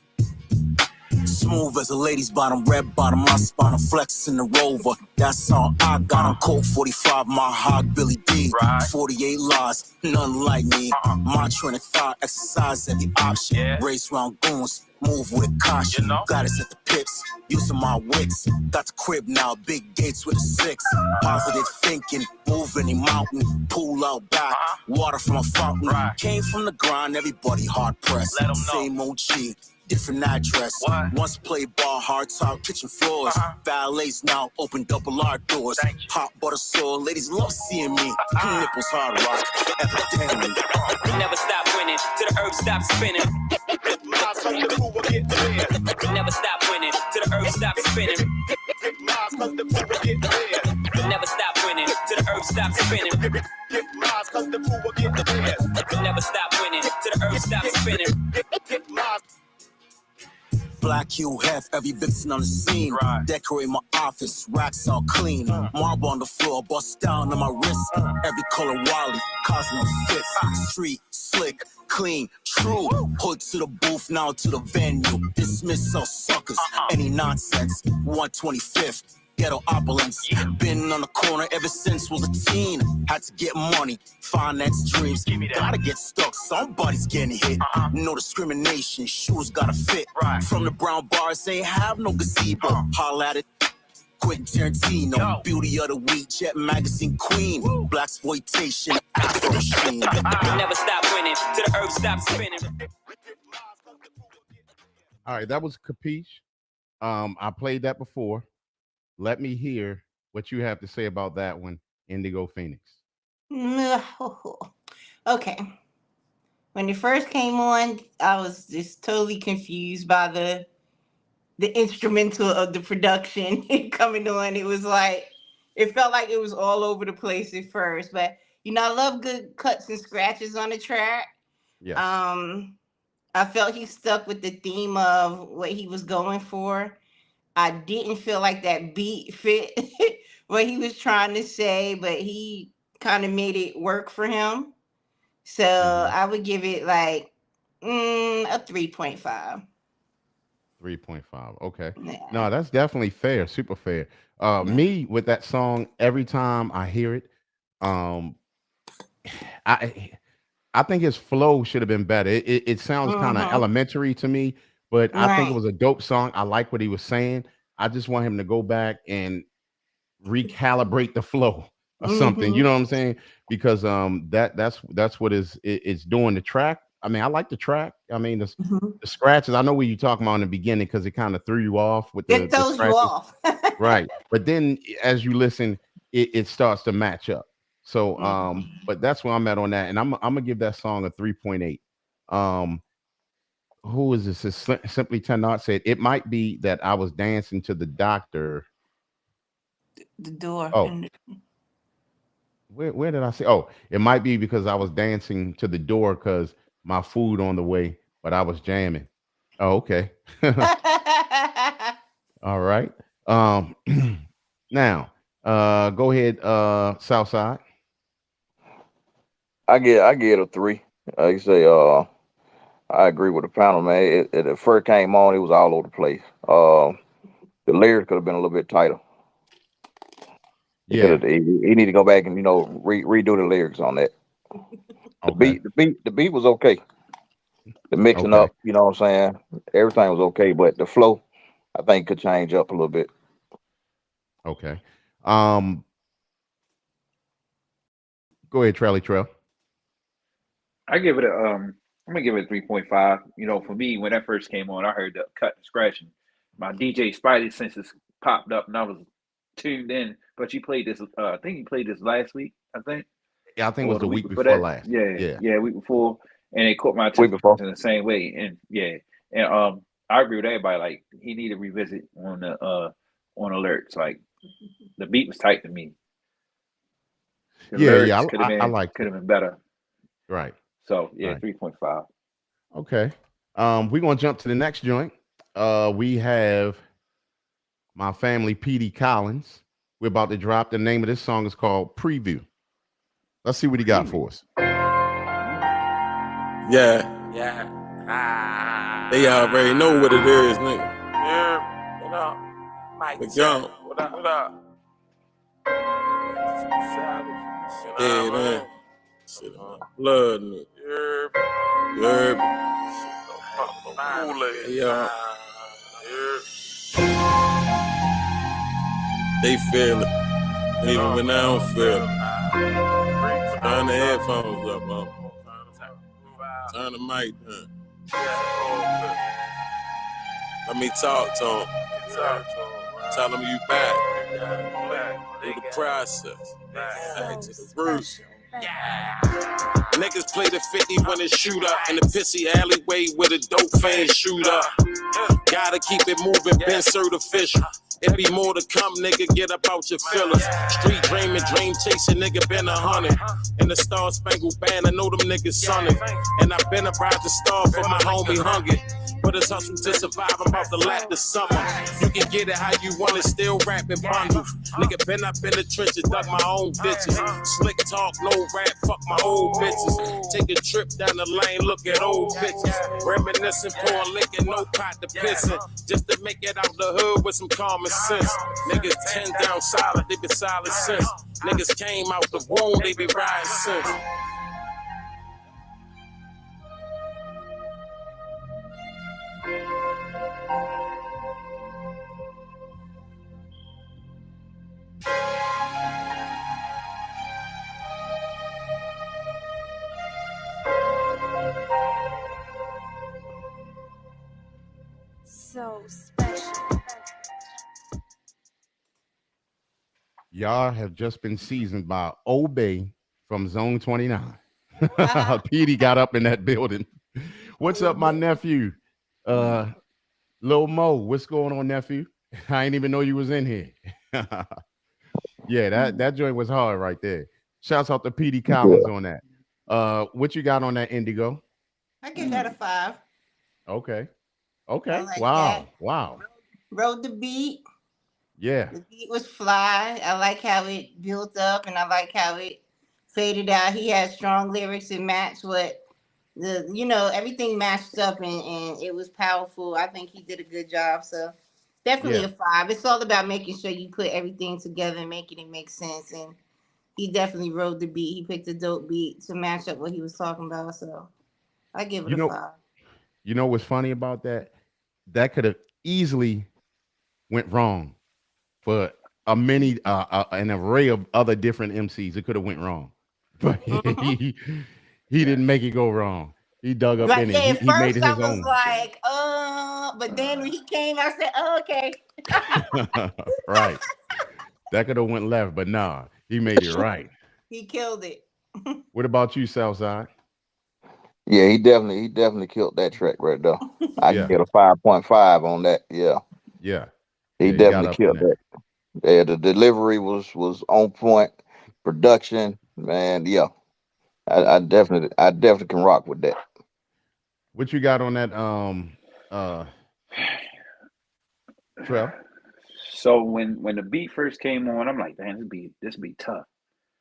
Smooth as a lady's bottom, red bottom, my spine, flexing the Rover. That's all I got on Colt 45, my hog Billy D. 48 laws, none like me. My train of thought, exercise every option. Race round goons, Move with caution, got us at the pips, using my wits. Got the crib now, big gates with a 6. Positive thinking, move any mountain, pool out back, water from a fountain. Came from the grind, everybody hard pressed. Same OG, different address. Once played ball, hard top, kitchen floors. Ballets now open double R doors. Hot butter sore, ladies love seeing me. Nipples hard rock, evidently. Never stop winning till the earth stops spinning. Never stop winning till the earth stops spinning. Never stop winning till the earth stops spinning. Never stop winning till the earth stops spinning. Black hue half every vixen on the scene. Decorate my office, racks all clean. Marble on the floor, bust down on my wrist. Every color Wally, Cosmo fits. Street, slick, clean, true. Hood to the booth, now to the venue. Dismiss all suckers, any nonsense. 125th. Ghetto opulence, been on the corner ever since was a teen. Had to get money, finance dreams. Gotta get stuck, somebody's getting hit. No discrimination, shoes gotta fit. From the brown bars, they have no gazebo. Holla at it. Quentin Tarantino, beauty of the week, Jet Magazine queen, black exploitation, Afro machine. Never stop winning till the earth stops spinning. All right, that was Capiche. I played that before. Let me hear what you have to say about that one, Indigo Phoenyx. Okay. When it first came on, I was just totally confused by the instrumental of the production coming on. It was like, it felt like it was all over the place at first. But I love good cuts and scratches on the track. Yes. I felt he stuck with the theme of what he was going for. I didn't feel like that beat fit what he was trying to say, but he kind of made it work for him. So I would give it like a 3.5. 3.5. Okay. Yeah. No, that's definitely fair. Super fair. Me with that song, every time I hear it, I think his flow should have been better. It sounds kind of elementary to me, but I think it was a dope song. I like what he was saying. I just want him to go back and recalibrate the flow or something. You know what I'm saying? Because that's what it's doing. The track. I mean, I like the track. I mean, the scratches. I know what you're talking about in the beginning because it kind of threw you off with it throws you off. Right. But then as you listen, it starts to match up. So but that's where I'm at on that. And I'm gonna give that song a 3.8. Who is this? It's Simply Tenard said it might be that I was dancing to the doctor. The door. Oh. Where did I say? Oh, it might be because I was dancing to the door because my food on the way, but I was jamming. Oh, okay. All right. Now, go ahead, Southside. I get it a 3. Like you say, I agree with the panel, man. It first came on, it was all over the place. The lyrics could have been a little bit tighter. Yeah, he need to go back and redo the lyrics on that. The beat was okay. The mixing up, you know what I'm saying? Everything was okay, but the flow, I think, could change up a little bit. Okay. Go ahead, Trail. I give it I'm gonna give it a 3.5. For me, when that first came on, I heard the cut and scratching. My DJ Spidey senses popped up and I was tuned in. But you played this I think you played this last week, I think. Yeah, I think it was the week before that. last. Yeah, week before. And it caught my attention in the same way. And I agree with everybody, like he need to revisit on the on alerts. Like the beat was tight to me. The lyrics could have been better. Right. So 3.5. Okay. We're gonna jump to the next joint. We have my family PD Collins. We're about to drop. The name of this song is called Preview. Let's see what he got for us. Yeah. They already know what it is, nigga. Yeah. What up? Mike. What up? Yeah, man. Shit, blood, nigga. Kool-Aid. Yeah. They feel it. Even when I don't feel it. Turn the headphones up, man. Turn the mic down. Let me talk to him. Tell him you back. Do the process. Back to the roots. Niggas play the 50 when it's shoot up in the pissy alleyway where the dope fans shoot up. Gotta keep it moving, been certificial. It be more to come, nigga, get up out your fillers. Street dreaming, dream chasing, nigga, been 100. In the Star Spangled Banner, know them niggas sunning. And I been a ride to star for my homie Hungry. But it's hustle to survive, I'm about to lap the summer. You can get it how you want it, still rapping bundles. Nigga, been up in the trenches, dug my own ditches. Slick talk, no rap, fuck my old bitches. Take a trip down the lane, look at old pictures. Reminiscing, pouring liquor, no pot to pissin'. Just to make it out the hood with some common sense. Niggas 10 down solid, they been solid since. Niggas came out the womb, they be riding since. So special. Y'all have just been seasoned by Obey from Zone 29. Petey got up in that building. What's up, my nephew? Lil Mo, what's going on, nephew? I didn't even know you was in here. Yeah, that joint was hard right there. Shouts out to Petey Collins on that. What you got on that, Indigo? I give that a 5. Okay. Like Wow. that. Wow. Rode the beat. Yeah. The beat was fly. I like how it built up, and I like how it faded out. He had strong lyrics and matched what everything matched up, and it was powerful. I think he did a good job. So definitely a 5. It's all about making sure you put everything together and making it make sense. And he definitely rode the beat. He picked a dope beat to match up what he was talking about. So I give it a 5. You know what's funny about that? That could have easily went wrong for an array of other different MCs. It could have went wrong, but he didn't make it go wrong. He dug up in it. At He first made it I his was own. like, but then when he came, I said, okay. Right. That could have went left, but nah, he made it right. He killed it. What about you, Southside? Yeah, he definitely killed that track right there. I Yeah. get a 5.5 on that. Yeah. Yeah. He definitely killed that. Yeah, the delivery was on point. Production, man, yeah. I definitely can rock with that. What you got on that Trell? So when the beat first came on, I'm like, damn, this be tough.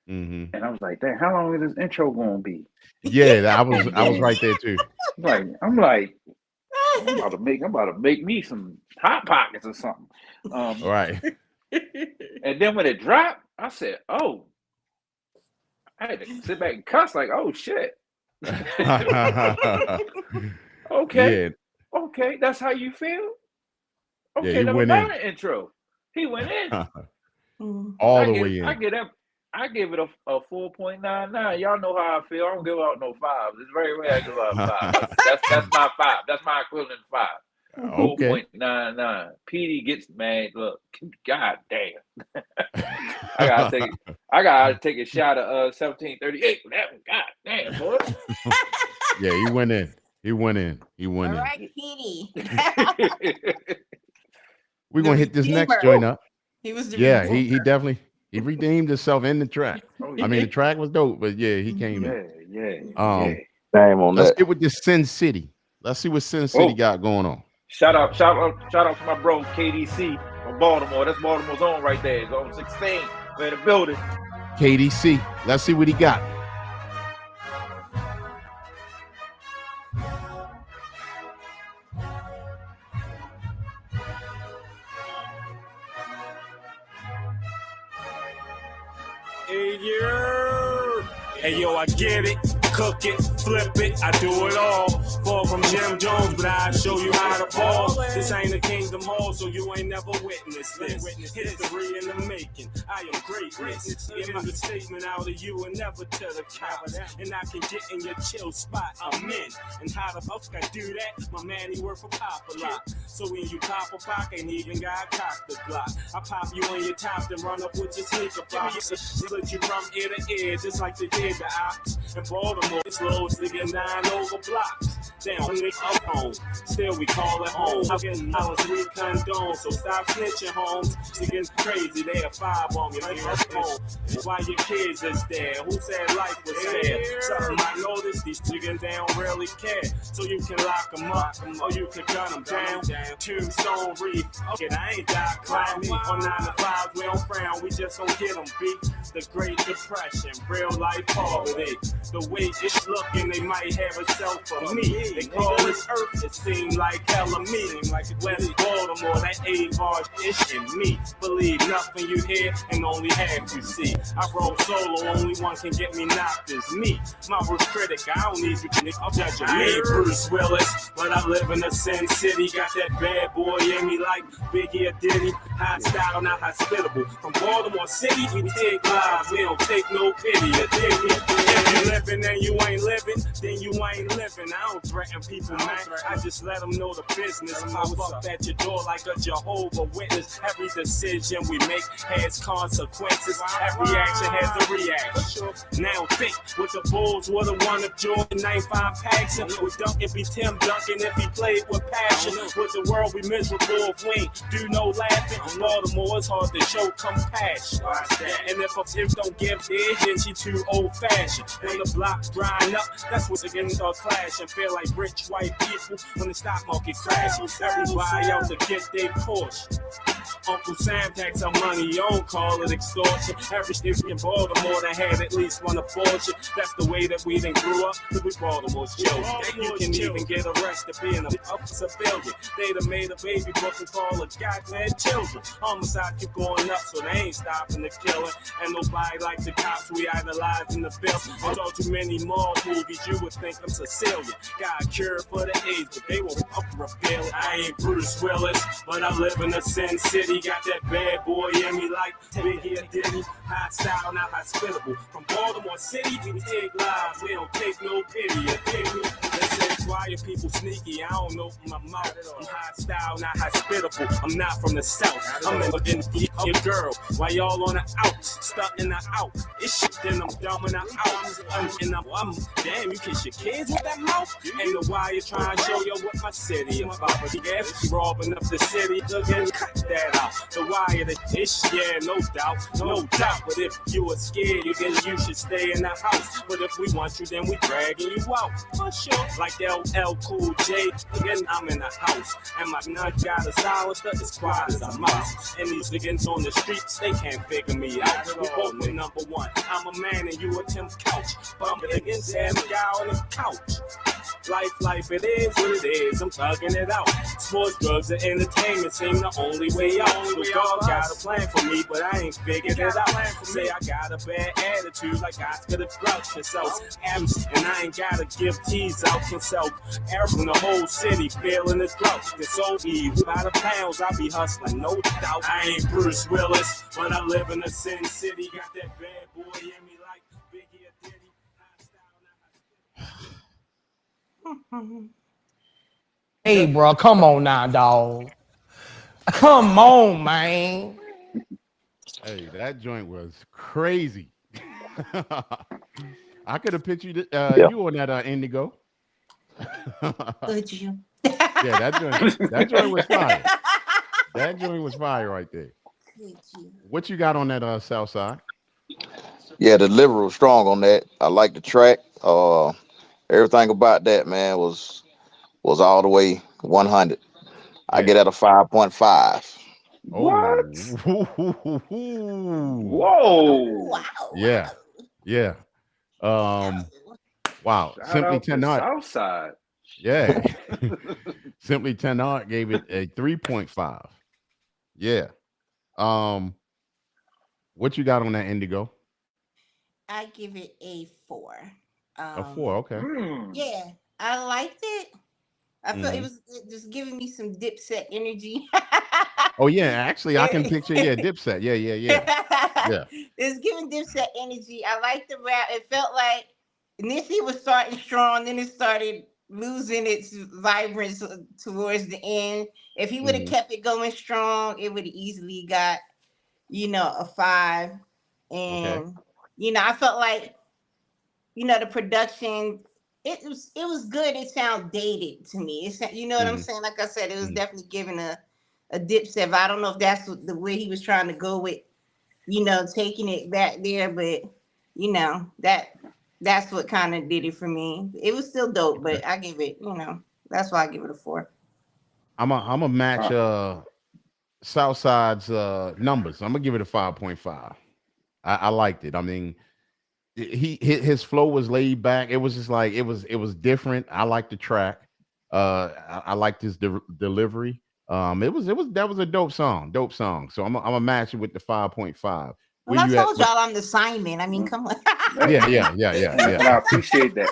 Mm-hmm. And I was like, damn, how long is this intro gonna be? Yeah, I was right there too. I'm about to make me some hot pockets or something. Right. And then when it dropped, I said, oh, I had to sit back and cuss like, oh shit. Okay. Yeah. Okay, that's how you feel? Okay, he never went mind in. the intro. He went in. All the way in. I give it a 4.99. Y'all know how I feel. I don't give out no 5s. It's very rare I give out 5. But that's my 5. That's my equivalent 5. Okay. 4.99. PD gets mad. Look, god damn. I gotta take a shot of 1738 for that one. God damn, boy. Yeah, he went in. All right, Petey. We're gonna hit this next joint up. He was he definitely redeemed himself in the track. I mean, the track was dope, but yeah, he came in. Yeah. Same on Let's that. get with this Sin City. Let's see what Sin City got going on. Shout out to my bro KDC from Baltimore. That's Baltimore's own right there. Zone 16. We're in the building. KDC. Let's see what he got. Hey yo, I get it. cook it, flip it, I do it all. Fall from Jim Jones, but I show you how to ball. This ain't a Kingdom Hall, so you ain't never witnessed this. History in the making, I am greatness. Get my statement out of you and never to the cops. And I can get in your chill spot, I'm in. And how the fuck I do that? My man, he work for Pop a lot. So when you pop a pock, ain't even got cock the Glock. I pop you on your top, then run up with your sneaker box. Split you from ear to ear, just like they did the ops. In Baltimore, it's low, nigga 9 over blocks. Damn, when they up home, still we call it home. I get dollars we condone, so stop snitching, homes. Niggas crazy, they a 5 on me, like up home. Why your kids is there? Who said life was fair? Something I noticed, these niggas they don't really care. So you can lock them up, or you can gun them down. Tombstone Reef, okay, I ain't die clown. On 9 to 5, we don't frown, we just don't get them beat. The Great Depression, real life poverty. The way it's looking, they might have a self for me. They call this earth, it seems like hella me. West Baltimore, that A-bar ish in me. Believe nothing you hear and only half you see. I roll solo, only one can get me knocked is me. My worst critic, I don't need you to judge me. I ain't Bruce Willis, but I live in a Sin City. Got that bad boy in me like Biggie or Diddy. High style, not hospitable. From Baltimore City, we take lives, we don't take no pity or dignity. If you living and you ain't living, then you ain't living. I don't threaten people, man. I just let them know the business. Pop up at your door like a Jehovah Witness. Every decision we make has consequences. Every action has a reaction. Now think what the Bulls would have won if Jordan 95 Paxson would dunk if he Tim Duncan if he played with passion. Would the world be miserable if we ain't do no laughing? Baltimore, it's hard to show compassion. And if a pimp don't give head, then she too old fashioned. When the block drying up, that's what's against our clash. And feel like rich white people when the stock market crashes. Everybody out to get their Porsche. Uncle Sam tax our money, you don't call it extortion. Every state in Baltimore that had at least one abortion. That's the way that we done grew up, cause we Baltimore's children. You can even get arrested being a civilian. They done made a baby book and call it goddamn children. Homicide keep going up, so they ain't stopping the killing. And nobody like the cops we idolize in the film. I saw too many more movies, you would think I'm Sicilian. Got a cure for the AIDS, but they won't reveal it. I ain't Bruce Willis, but I live in a Sin City. Got that bad boy in me like Biggie or Diddy. High style, not hospitable. From Baltimore City, we take lives, we don't take no pity or dignity. They say quiet people sneaky, I don't know from my mouth. I'm high style, not hospitable. I'm not from the south. I'm in your girl. Why y'all on the outs? Stuck in the out. It's shit, then I'm dumb and I'm out. And I'm damn, you kiss your kids with that mouth? Ain't the why you trying to show you what my city about. But yeah, robbing up the city, again, cut that out. The wire, the ish, yeah, no doubt, no doubt. But if you are scared, then you should stay in the house. But if we want you, then we dragging you out. For sure, like LL Cool J, again, I'm in the house. And my nut got a silencer as quiet as a mouse. And these niggas on the streets, they can't figure me out. We both were number one. I'm a man and you a Tim Couch. Bumping against Sam guy on the couch. Life, it is what it is. I'm thugging it out. Sports, drugs, and entertainment seem the only way out. So God got a plan for me, but I ain't figured it out. Say I got a bad attitude, like I could have grouched myself. And I ain't gotta give teas out myself. Air from the whole city, feeling the drought. It's so evil. By the pounds, I be hustling, no doubt. I ain't Bruce Willis, but I live in a Sin City. Got that bad boy in me like Biggie or Diddy. Hey, bro, come on now, dog. Come on, man. Hey, that joint was crazy. I could have pictured you on that Indigo. Could you? Yeah, that joint was fire. That joint was fire right there. Could you? What you got on that South Side? Yeah, the liver was strong on that. I like the track. Everything about that, man, was all the way 100. I get at a 5.5. What? Whoa. Wow. Yeah. Wow. Shout Simply out to Tenard. Southside. Yeah. Simply Tenard gave it a 3.5. Yeah. What you got on that Indigo? I give it a 4. A 4. Okay. Yeah, I liked it. I felt Hmm. it just giving me some Dipset energy. Oh yeah, actually, I can picture. Yeah, it, Dipset. Yeah, yeah, yeah, yeah. it's giving Dipset energy. I like the rap. It felt like initially it was starting strong, then it started losing its vibrance towards the end. If he would have Hmm. kept it going strong, it would have easily got a 5. Okay. And I felt like the production, it was good. It sounded dated to me. You know what I'm Hmm. saying? Like I said, it was Hmm. definitely giving a Dipset. I don't know if that's the way he was trying to go with, taking it back there, but that's what kind of did it for me. It was still dope, Okay. but I give it, that's why I give it a 4. I'm a match Southside's numbers. I'm gonna give it a 5.5. I liked it. I mean, his flow was laid back. It was just like it was different. I liked the track. I liked his delivery. It was that was a dope song. Dope song. So I'm a match it with the 5.5. Well, Where I you at told with? y'all I'm the Simon. I mean, come on. Yeah, yeah, yeah, yeah, And I yeah. appreciate that.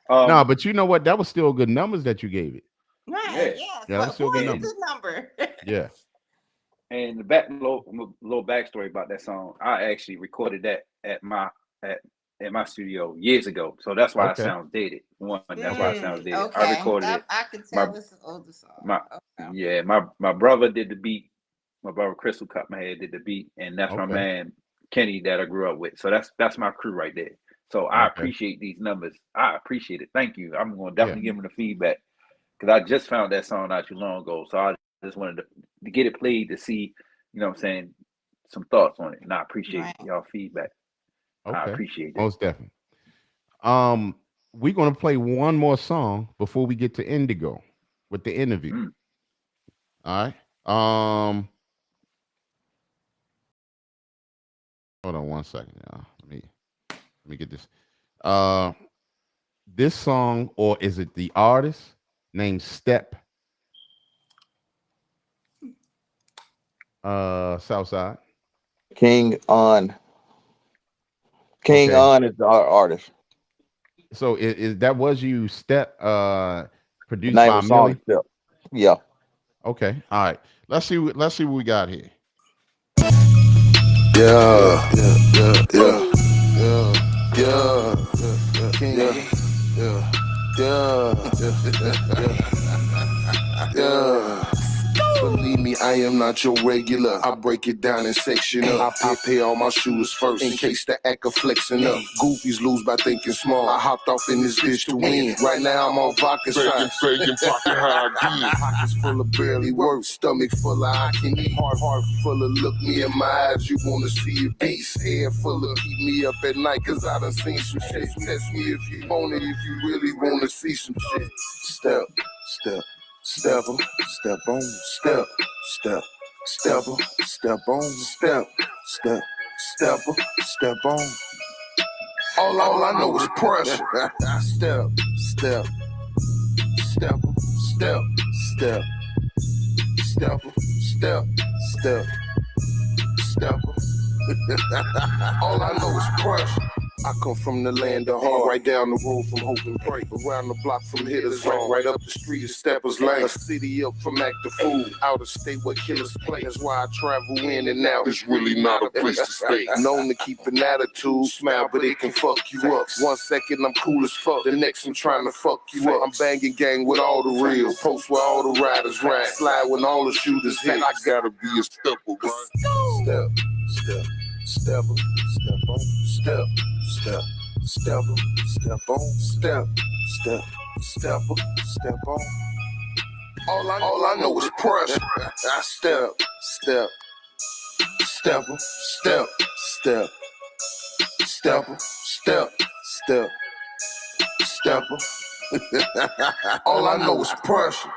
No, but you know what? That was still good numbers that you gave it. Right, Yeah, yeah. Yeah, that was still Four good is a and numbers. good number. Yeah. and the back little backstory about that song. I actually recorded that at at my studio years ago, so that's why it Okay. sounds dated. One, that's why it Okay. sounds dated. I Okay. recorded it. I could My tell it's an older song. my Okay. yeah, my brother did the beat. My brother Crystal cut my head did the beat, and that's my Okay. man Kenny that I grew up with. So that's my crew right there. So I Okay. appreciate these numbers. I appreciate it. Thank you. I'm going to Yeah. definitely give him the feedback because I just found that song not too long ago. So I just wanted to get it played to see, what I'm saying, some thoughts on it. And I appreciate Right. y'all feedback. I Okay. appreciate it. Most definitely. Um, we're gonna play one more song before we get to Indigo with the interview. Mm. All right. Hold on one second, y'all. Let me get this. Uh, this song, or is it the artist named Step? Southside. King on. King Okay. on is the artist. So is that was you Step? The Produced name of by the song is Millie. Step. Yeah. Okay. All right. Let's see what we got here. Yeah, yeah, yeah, yeah, yeah, yeah, yeah, yeah, yeah. Believe me, I am not your regular. I break it down in section up. I pay all my shoes first in case the act of flexing up. Goofies lose by thinking small. I hopped off in this bitch to win. Right now I'm on vodka side. Begging pocket how I get. Pockets full of barely work. Stomach full of I can eat. Heart full of look me in my eyes. You wanna see a beast. Head full of keep me up at night. Cause I done seen some shit. Test me if you want it. If you really wanna see some shit. Step, step. Step on, step on, step, step, step on, step on, step, step, step on, step on. All I know is pressure. Step, step, step on, step, step, step on, step, step, step on. All I know is pressure. I come from the land of hard, right down the road from Hope and Pray. Around the block from Hitters Lane, right up the street is Steppers Lane. A city up from Active Food, out of state where killers play. That's why I travel in and out. It's really not a place to stay. Known to keep an attitude, smile, but it can fuck you up. 1 second I'm cool as fuck, the next I'm trying to fuck you up. I'm banging gang with all the real, post where all the riders ride, slide when all the shooters hit. I gotta be a stepper, right? Step, step. Step on, step on, step, step, step on, step on, step, step, step on, step on. All I know is pressure. Step, step, step on, step, step, step on, step, step, step on. All I know is pressure.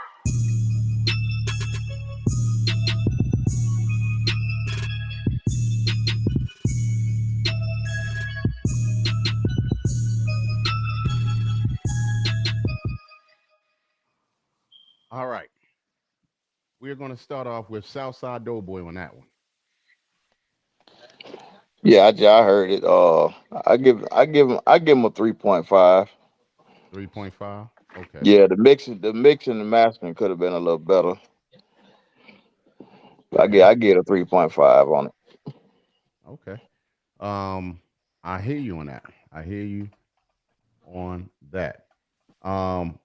All right. We're gonna start off with Southside Doughboy on that one. Yeah, I heard it. I give him a 3.5. 3.5. Okay. Yeah, the mixing and mastering could have been a little better. Okay. I get a 3.5 on it. Okay. Um, I hear you on that. I hear you on that. Um,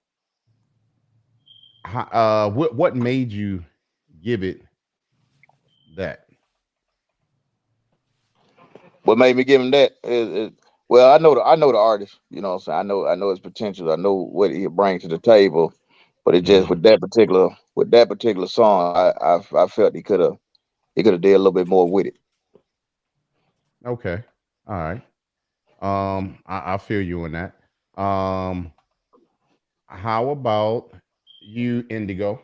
what made you give it that? What made me give him that is well, I know the artist. You know what I'm saying? I know his potential. I know what he brings to the table. But it just Mm, with that particular song, I felt he could have did a little bit more with it. okay. All right. I feel you on that. Um, how about you, Indigo?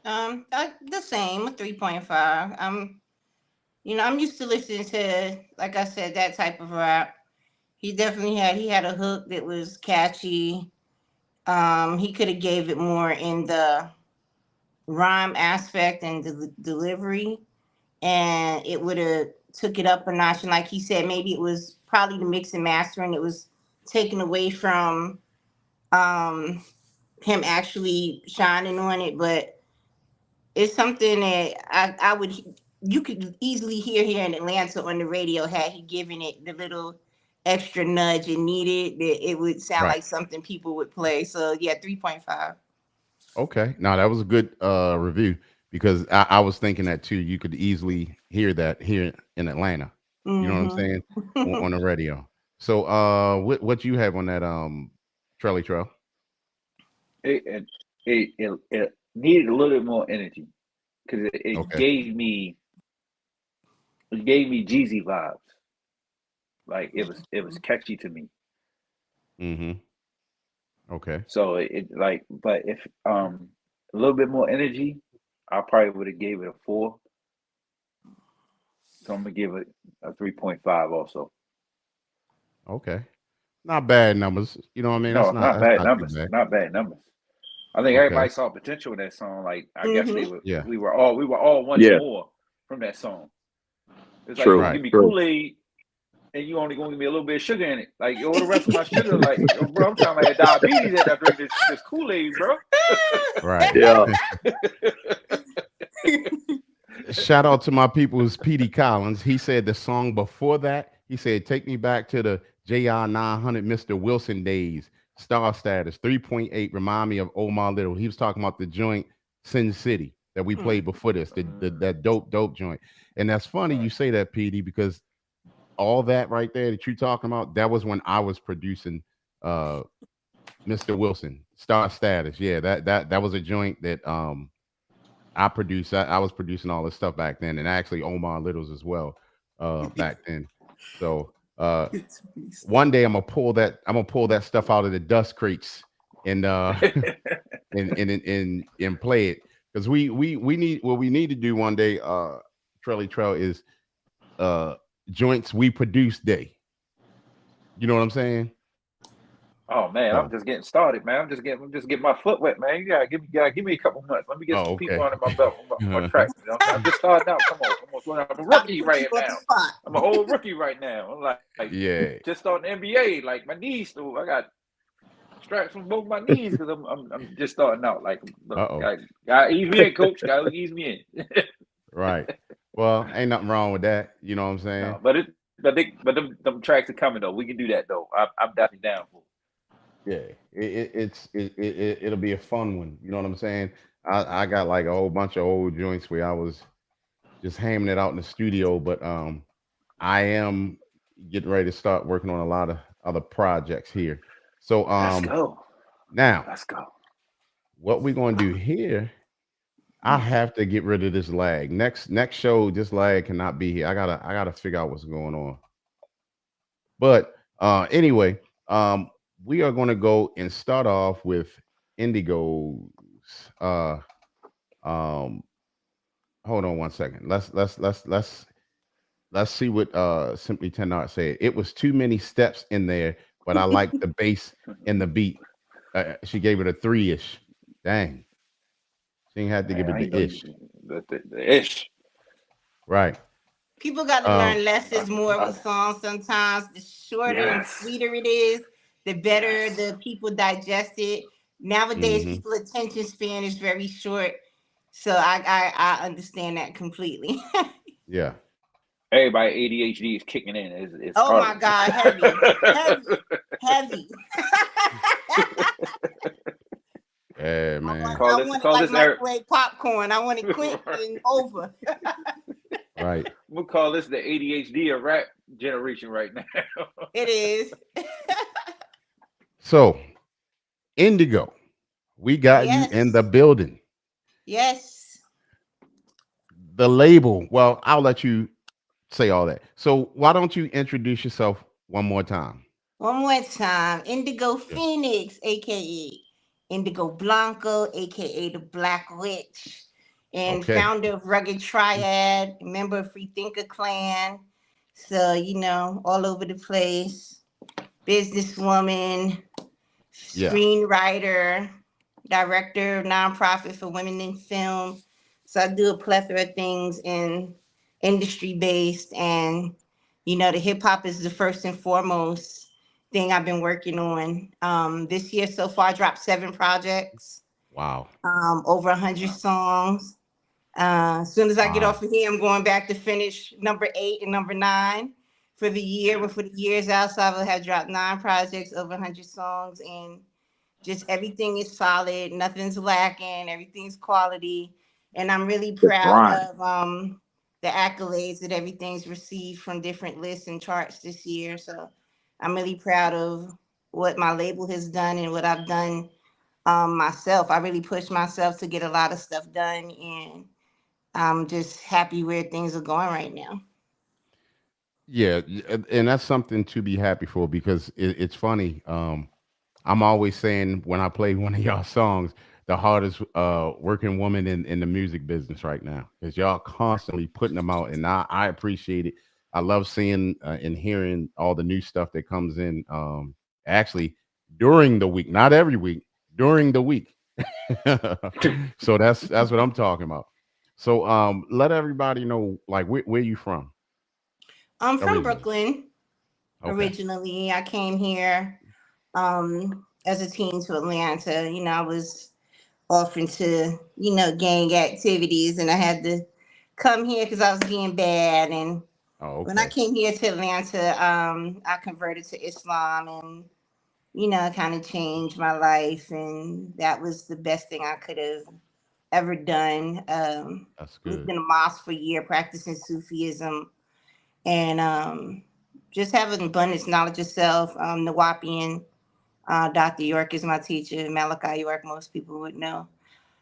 The same, a 3.5. I'm used to listening to, like I said, that type of rap. He had a hook that was catchy. He could have gave it more in the rhyme aspect and the delivery, and it would have took it up a notch. And like he said, maybe it was probably the mix and mastering. It was taken away from um him actually shining on it, but it's something that I would you could easily hear here in Atlanta on the radio had he given it the little extra nudge it needed, that it would sound Right. like something people would play. So yeah, 3.5. Okay. Now that was a good review because I was thinking that too. You could easily hear that here in Atlanta. You know what I'm saying? On the radio. So what you have on that Trelly Trail? It needed a little bit more energy because Okay. it gave me Jeezy vibes. Like it was catchy to me. Mm-hmm. Okay. So like, but if a little bit more energy, I probably would have gave it a 4. So I'm gonna give it a 3.5 also. Okay. Not bad numbers. You know what I mean? No, not That's bad not too numbers. bad. Not bad numbers. I think Okay. everybody saw potential in that song. Like I guess Mm-hmm. Yeah. we were all wanting Yeah, more from that song. It's like you true, gonna Right. give me true. Kool-Aid and you only gonna give me a little bit of sugar in it. Like yo, the rest of my sugar, like yo, bro, I'm trying to have diabetes after I drink this Kool-Aid, bro. Right. Yeah, Shout out to my people who's PD Collins. He said the song before that, he said, take me back to the JR 900 Mr. Wilson days. Star status 3.8. Remind me of Omar Little. He was talking about the joint Sin City that we played before this, that dope joint. And that's funny you say that, PD, because all that right there that you're talking about, that was when I was producing uh Mr. Wilson, Star Status. Yeah, that was a joint that I produced. I was producing all this stuff back then, and actually Omar Littles as well back then. So one day I'm gonna pull that stuff out of the dust crates and and play it because we need what we need to do one day. Trelly Trail is uh joints we produce day. You know what I'm saying? Oh man, I'm So just getting started, man. I'm just getting my foot wet, man. You gotta give me a couple months. Let me get some oh people okay. under my belt on tracks. You know what I'm saying? I'm just starting out. Come on. I'm a About to rookie put you right on the now. spot. I'm an old rookie right now. I'm like Yeah. just starting the NBA. Like my knees, still, I got straps from both my knees because I'm just starting out. Like, look, Uh-oh. gotta ease me in, coach. Gotta ease me in. Right. Well, ain't nothing wrong with that. You know what I'm saying? No, but them tracks are coming though. We can do that though. I'm definitely down for it. Yeah, it'll be a fun one. You know what I'm saying? I got like a whole bunch of old joints where I was just hamming it out in the studio, but I am getting ready to start working on a lot of other projects here. So Let's go. now Let's go. what we're gonna do here, I have to get rid of this lag. Next show, this lag cannot be here. I gotta figure out what's going on. But anyway, we are going to go and start off with Indigo's. Uh, um, hold on one second. Let's see what Simply Tenart said. It was too many steps in there, but I like the bass and the beat. She gave it a 3-ish. Dang, she had to give Man, it I the ain't know ish. you the ish. Right. People got to Um, learn less is more with songs sometimes. The shorter and Yes. sweeter it is, the better Yes. the people digest it. Nowadays, mhm. people attention span is very short. So I understand that completely. Yeah. Everybody ADHD is kicking in. It's Oh my garbage. God, heavy, heavy, heavy. Yeah, I we man. want call I this want it call like this Eric. microwave popcorn. I want it quick and over. Right. We'll call this the ADHD of rap generation right now. It is. So, Indigo, we got you in the Yes. building. Yes. The label. Well, I'll let you say all that. So, why don't you introduce yourself one more time? One more time. Indigo Yeah. Phoenix, aka Indigo Blanco, aka the Black Witch, and Okay. founder of Rugged Triad, member of Free Thinker Clan. So, all over the place. Businesswoman, Yeah. screenwriter, director of nonprofit for women in film. So I do a plethora of things in industry based, and the hip hop is the first and foremost thing I've been working on. This year so far, I dropped 7 projects, Wow. over 100 songs. As soon as I get Wow. off of here, I'm going back to finish number 8 and number 9 for the year. But for the years outside, I will have dropped 9 projects, over 100 songs, and just everything is solid, nothing's lacking, everything's quality. And I'm really The proud grind. of the accolades that everything's received from different lists and charts this year. So I'm really proud of what my label has done and what I've done myself. I really pushed myself to get a lot of stuff done, and I'm just happy where things are going right now. Yeah, and that's something to be happy for because it's funny. I'm always saying when I play one of y'all songs, the hardest working woman in the music business right now because y'all constantly putting them out, and I appreciate it. I love seeing and hearing all the new stuff that comes in. Actually, during the week, not every week, during the week. So that's what I'm talking about. So let everybody know like where you from I'm from originally. Brooklyn Okay. originally. I came here as a teen to Atlanta. I was off into, gang activities, and I had to come here because I was being bad. And Oh, when I okay. came here to Atlanta, I converted to Islam, and, kind of changed my life. And that was the best thing I could have ever done. That's Lived good. in a mosque for a year, practicing Sufism, and just having abundance knowledge of self. Nawapian, Dr. York is my teacher. Malachi York, most people would know.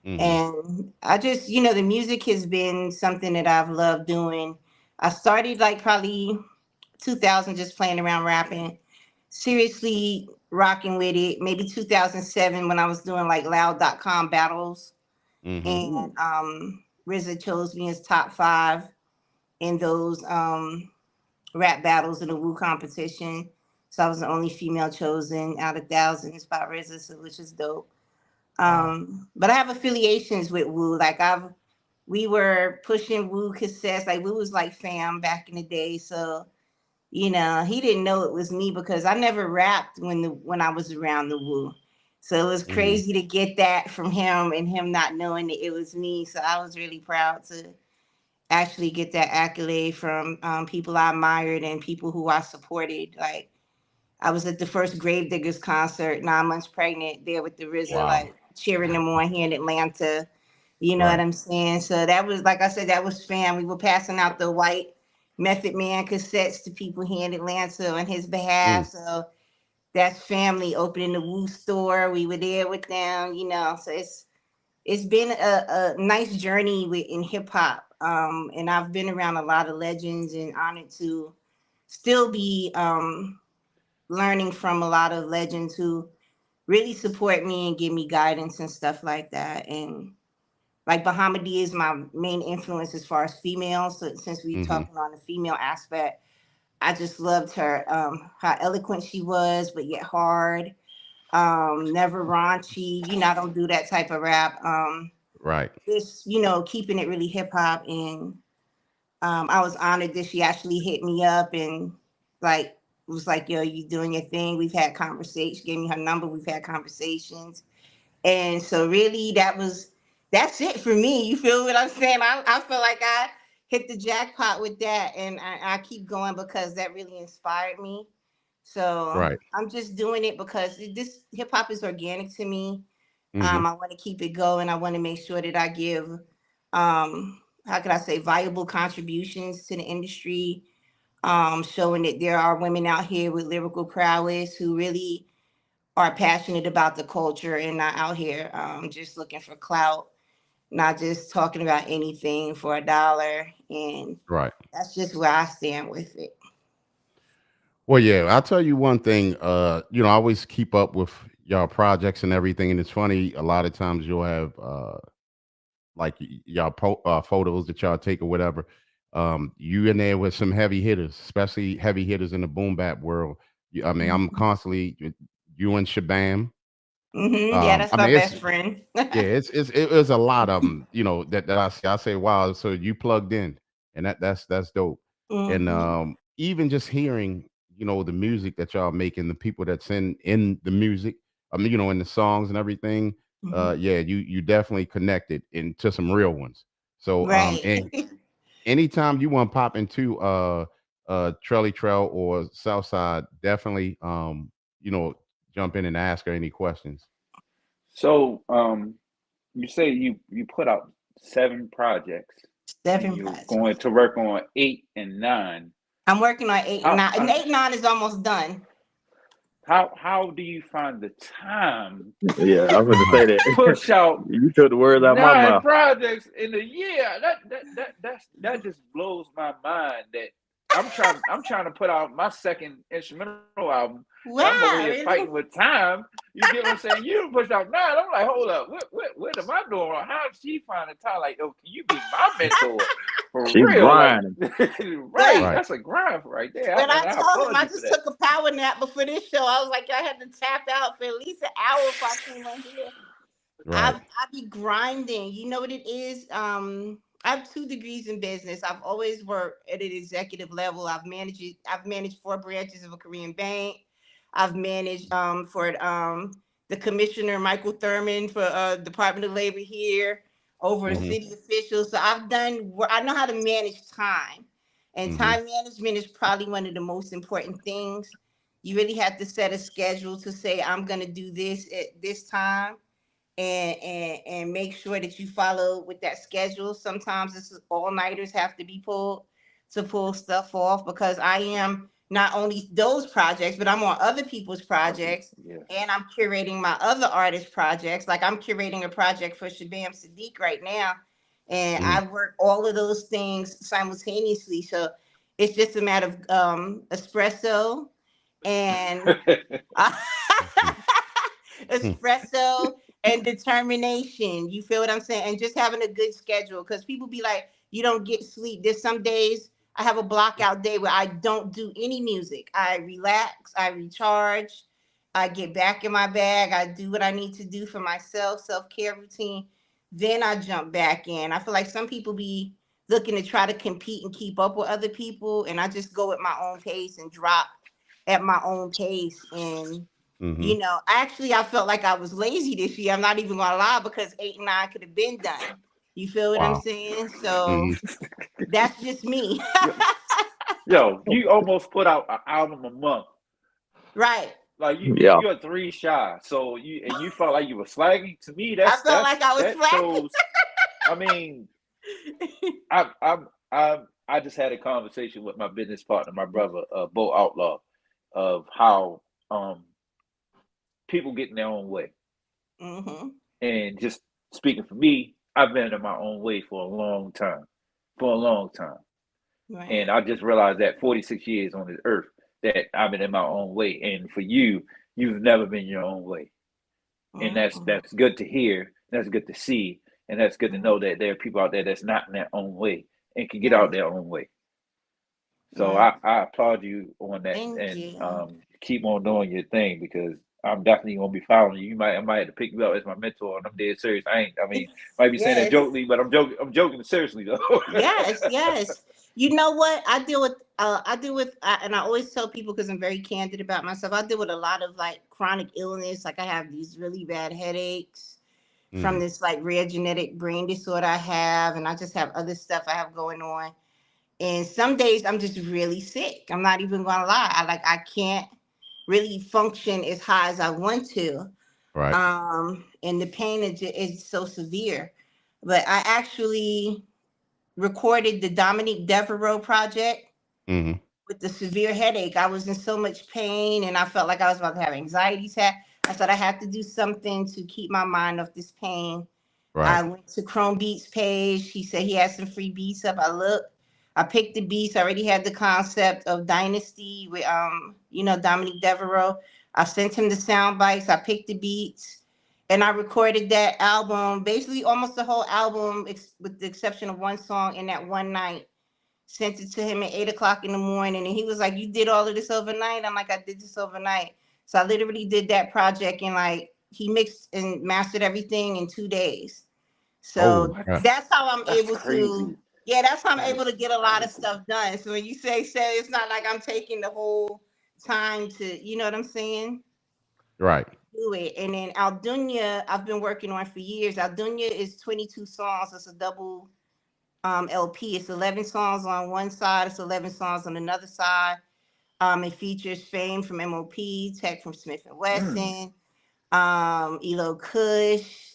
Hmm. And I just, the music has been something that I've loved doing. I started like probably 2000 just playing around rapping, seriously rocking with it. Maybe 2007 when I was doing like loud.com battles. Hmm. And RZA chose me as top 5 in those rap battles in the Woo competition. So I was the only female chosen out of thousands by RZA, so which is dope. Wow. But I have affiliations with Woo. Like we were pushing Woo cassettes. Like Woo was like fam back in the day. So he didn't know it was me because I never rapped when I was around the Woo. So it was Hmm. crazy to get that from him and him not knowing that it was me. So I was really proud to actually get that accolade from people I admired and people who I supported. Like I was at the first Gravediggers concert, 9 months pregnant, there with the RZA, Wow. like cheering them on here in Atlanta. You know what Right. I'm saying? So that was, like I said, that was fam. We were passing out the white Method Man cassettes to people here in Atlanta on his behalf. Mm. So that's family opening the Woo store. We were there with them. So it's been a nice journey in hip hop. And I've been around a lot of legends and honored to still be learning from a lot of legends who really support me and give me guidance and stuff like that. And like Bahamadia is my main influence as far as females. So since we're Hmm. talking on the female aspect, I just loved her, how eloquent she was, but yet hard. Never raunchy. I don't do that type of rap. Right. Just, keeping it really hip hop and I was honored that she actually hit me up and like was like, "Yo, you doing your thing?" We've had conversations. Gave me her number. We've had conversations, and so really that's it for me. You feel what I'm saying? I feel like I hit the jackpot with that, and I keep going because that really inspired me. So Right. I'm just doing it because this hip hop is organic to me. Hmm. I want to keep it going. I want to make sure that I give, how can I say, viable contributions to the industry, showing that there are women out here with lyrical prowess who really are passionate about the culture and not out here just looking for clout, not just talking about anything for a dollar. And Right. that's just where I stand with it. Well, yeah, I'll tell you one thing. I always keep up with y'all projects and everything, and it's funny. A lot of times you'll have like y'all photos that y'all take or whatever. You in there with some heavy hitters, especially heavy hitters in the boom bap world. I mean, I'm constantly you and Shabam. Yeah, that's I my mean, best friend. yeah, it was a lot of them, that I see. I say, wow, so you plugged in, and that's dope. And Hmm. even just hearing, the music that y'all making, the people that's in the music, I mean, in the songs and everything. Hmm. Yeah, you definitely connected into some real ones. So, Right. and anytime you want to pop into Trelly Trail or Southside, definitely you know jump in and ask her any questions. So, you say you put out 7 projects, and 7 you're projects. going to work on 8 and 9. I'm working on 8 and How 9. And 8 and 9 is almost done. how do you find the time Yeah, I to was going to say that. push out You took the words out of my 9 mouth. projects in a year? That just blows my mind. That I'm trying to put out my second instrumental album, and I'm over Wow, here really? fighting with time. You get what I'm saying? You pushed out 9. I'm like, hold up, what am I doing wrong? How did she find the time? Like, oh, can you be my mentor for She's real? Like, grinding. right? Right. That's a grind right there, When I and I told him applaud I you for just that. took a power nap before this show, I was like, I had to tap out for at least an hour if I came on here. Right. I be grinding. You know what it is? I have 2 degrees in business. I've always worked at an executive level. I've managed 4 branches of a Korean bank. I've managed for the commissioner Michael Thurman for Department of Labor here, over Hmm. city officials. So I know how to manage time. And Hmm. time management is probably one of the most important things. You really have to set a schedule to say, I'm gonna do this at this time, and make sure that you follow with that schedule. Sometimes this is all nighters have to be pulled to pull stuff off, because I am not only those projects, but I'm on other people's projects, Yeah. and I'm curating my other artist projects. Like I'm curating a project for Shabam Sadiq right now, and Hmm. I work all of those things simultaneously. So it's just a matter of espresso and espresso and determination. You feel what I'm saying? And just having a good schedule, because people be like, you don't get sleep. There's some days I have a block out day where I don't do any music. I relax, I recharge, I get back in my bag, I do what I need to do for myself, self-care routine. Then I jump back in. I feel like some people be looking to try to compete and keep up with other people, and I just go at my own pace and drop at my own pace. And Hmm. I felt like I was lazy this year. I'm not even gonna lie, because 8 and 9 could have been done. You feel what I'm Wow. saying? So Hmm. that's just me. Yo, you almost put out an album a month. Right. Like Yeah. you're 3 shy. So you felt like you were slagging. To me, I felt like I was that slacking. shows. I mean, I just had a conversation with my business partner, my brother, Bo Outlaw, of how people get in their own way. Hmm. And just speaking for me, I've been in my own way for a long time. For a long time. And Right. I just realized that 46 years on this earth that I've been in my own way. And for you, you've never been your own way. And Hmm. that's good to hear. That's good to see. And that's good to know that there are people out there that's not in their own way and can get out Right. their own way. So Right. I applaud you on that, Thank and you. keep on doing your thing, because I'm definitely gonna be following you. I might have to pick you up as my mentor, and I'm dead serious. I mean, might be saying that Yes. jokingly, but I'm joking seriously though. Yes. Yes. You know what? And I always tell people because I'm very candid about myself. I deal with a lot of like chronic illness. Like I have these really bad headaches from Mhm. this like rare genetic brain disorder I have, and I just have other stuff I have going on. And some days I'm just really sick. I'm not even gonna lie. I can't really function as high as I want to. Right. And the pain is so severe. But I actually recorded the Dominique Devereaux project Mhm. with the severe headache. I was in so much pain and I felt like I was about to have anxiety attack. I thought I had to do something to keep my mind off this pain. Right. I went to Chrome Beats page. He said he had some free beats up. I looked. I picked the beats. I already had the concept of Dynasty with Dominique Devereaux. I sent him the sound bites. I picked the beats. And I recorded that album, basically almost the whole album, with the exception of one song in that one night. Sent it to him at 8 o'clock in the morning. And he was like, "You did all of this overnight?" I'm like, "I did this overnight." So I literally did that project and like he mixed and mastered everything in 2 days. Holy So crap. that's how I'm That's able crazy. to, yeah, that's how I'm That able is to get a lot of crazy. stuff done. So when you say, it's not like I'm taking the whole time to, you know what I'm saying? Right. Do it. And then Aldunya, I've been working on for years. Aldunya is 22 songs. It's a double LP. It's 11 songs on one side. It's 11 songs on another side. It features Fame from MOP, Tech from Smith and Mm. Wesson, Elo Kush,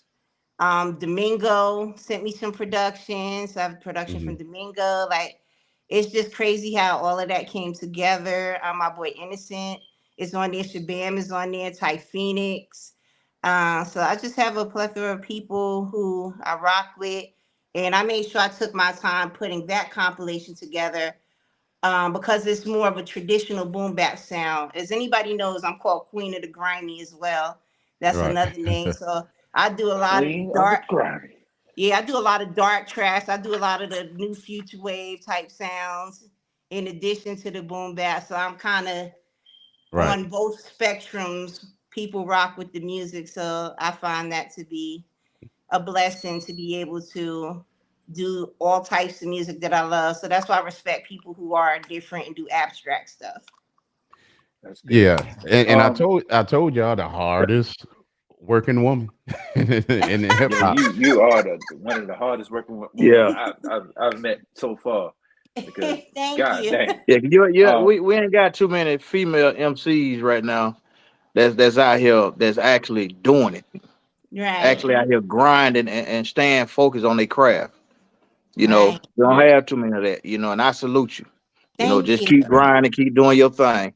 Domingo sent me some productions. I have production from Mhm. Domingo. Like, it's just crazy how all of that came together. My boy Innocent is on there. Shabam is on there. Ty Phoenix. So I just have a plethora of people who I rock with. And I made sure I took my time putting that compilation together because it's more of a traditional boom bap sound. As anybody knows, I'm called Queen of the Grimy as well. That's Right. another name. So I do a lot of Queen of the dark. grimy. Yeah, I do a lot of dark tracks. I do a lot of the new future wave type sounds in addition to the boom bap. So I'm kind of Right. on both spectrums. People rock with the music. So I find that to be a blessing to be able to do all types of music that I love. So that's why I respect people who are different and do abstract stuff. That's good. Yeah. And Um, I told y'all the hardest working woman in the hip yeah, hop. you are one of the hardest working women Yeah. I've met so far. Because Thank god you. damn. Yeah, Um, we ain't got too many female MCs right now that's out here that's actually doing it, Right, actually out here grinding and staying focused on their craft. right. You don't yeah. have too many of that, and I salute you. Thank Just you. keep grinding, keep doing your thing.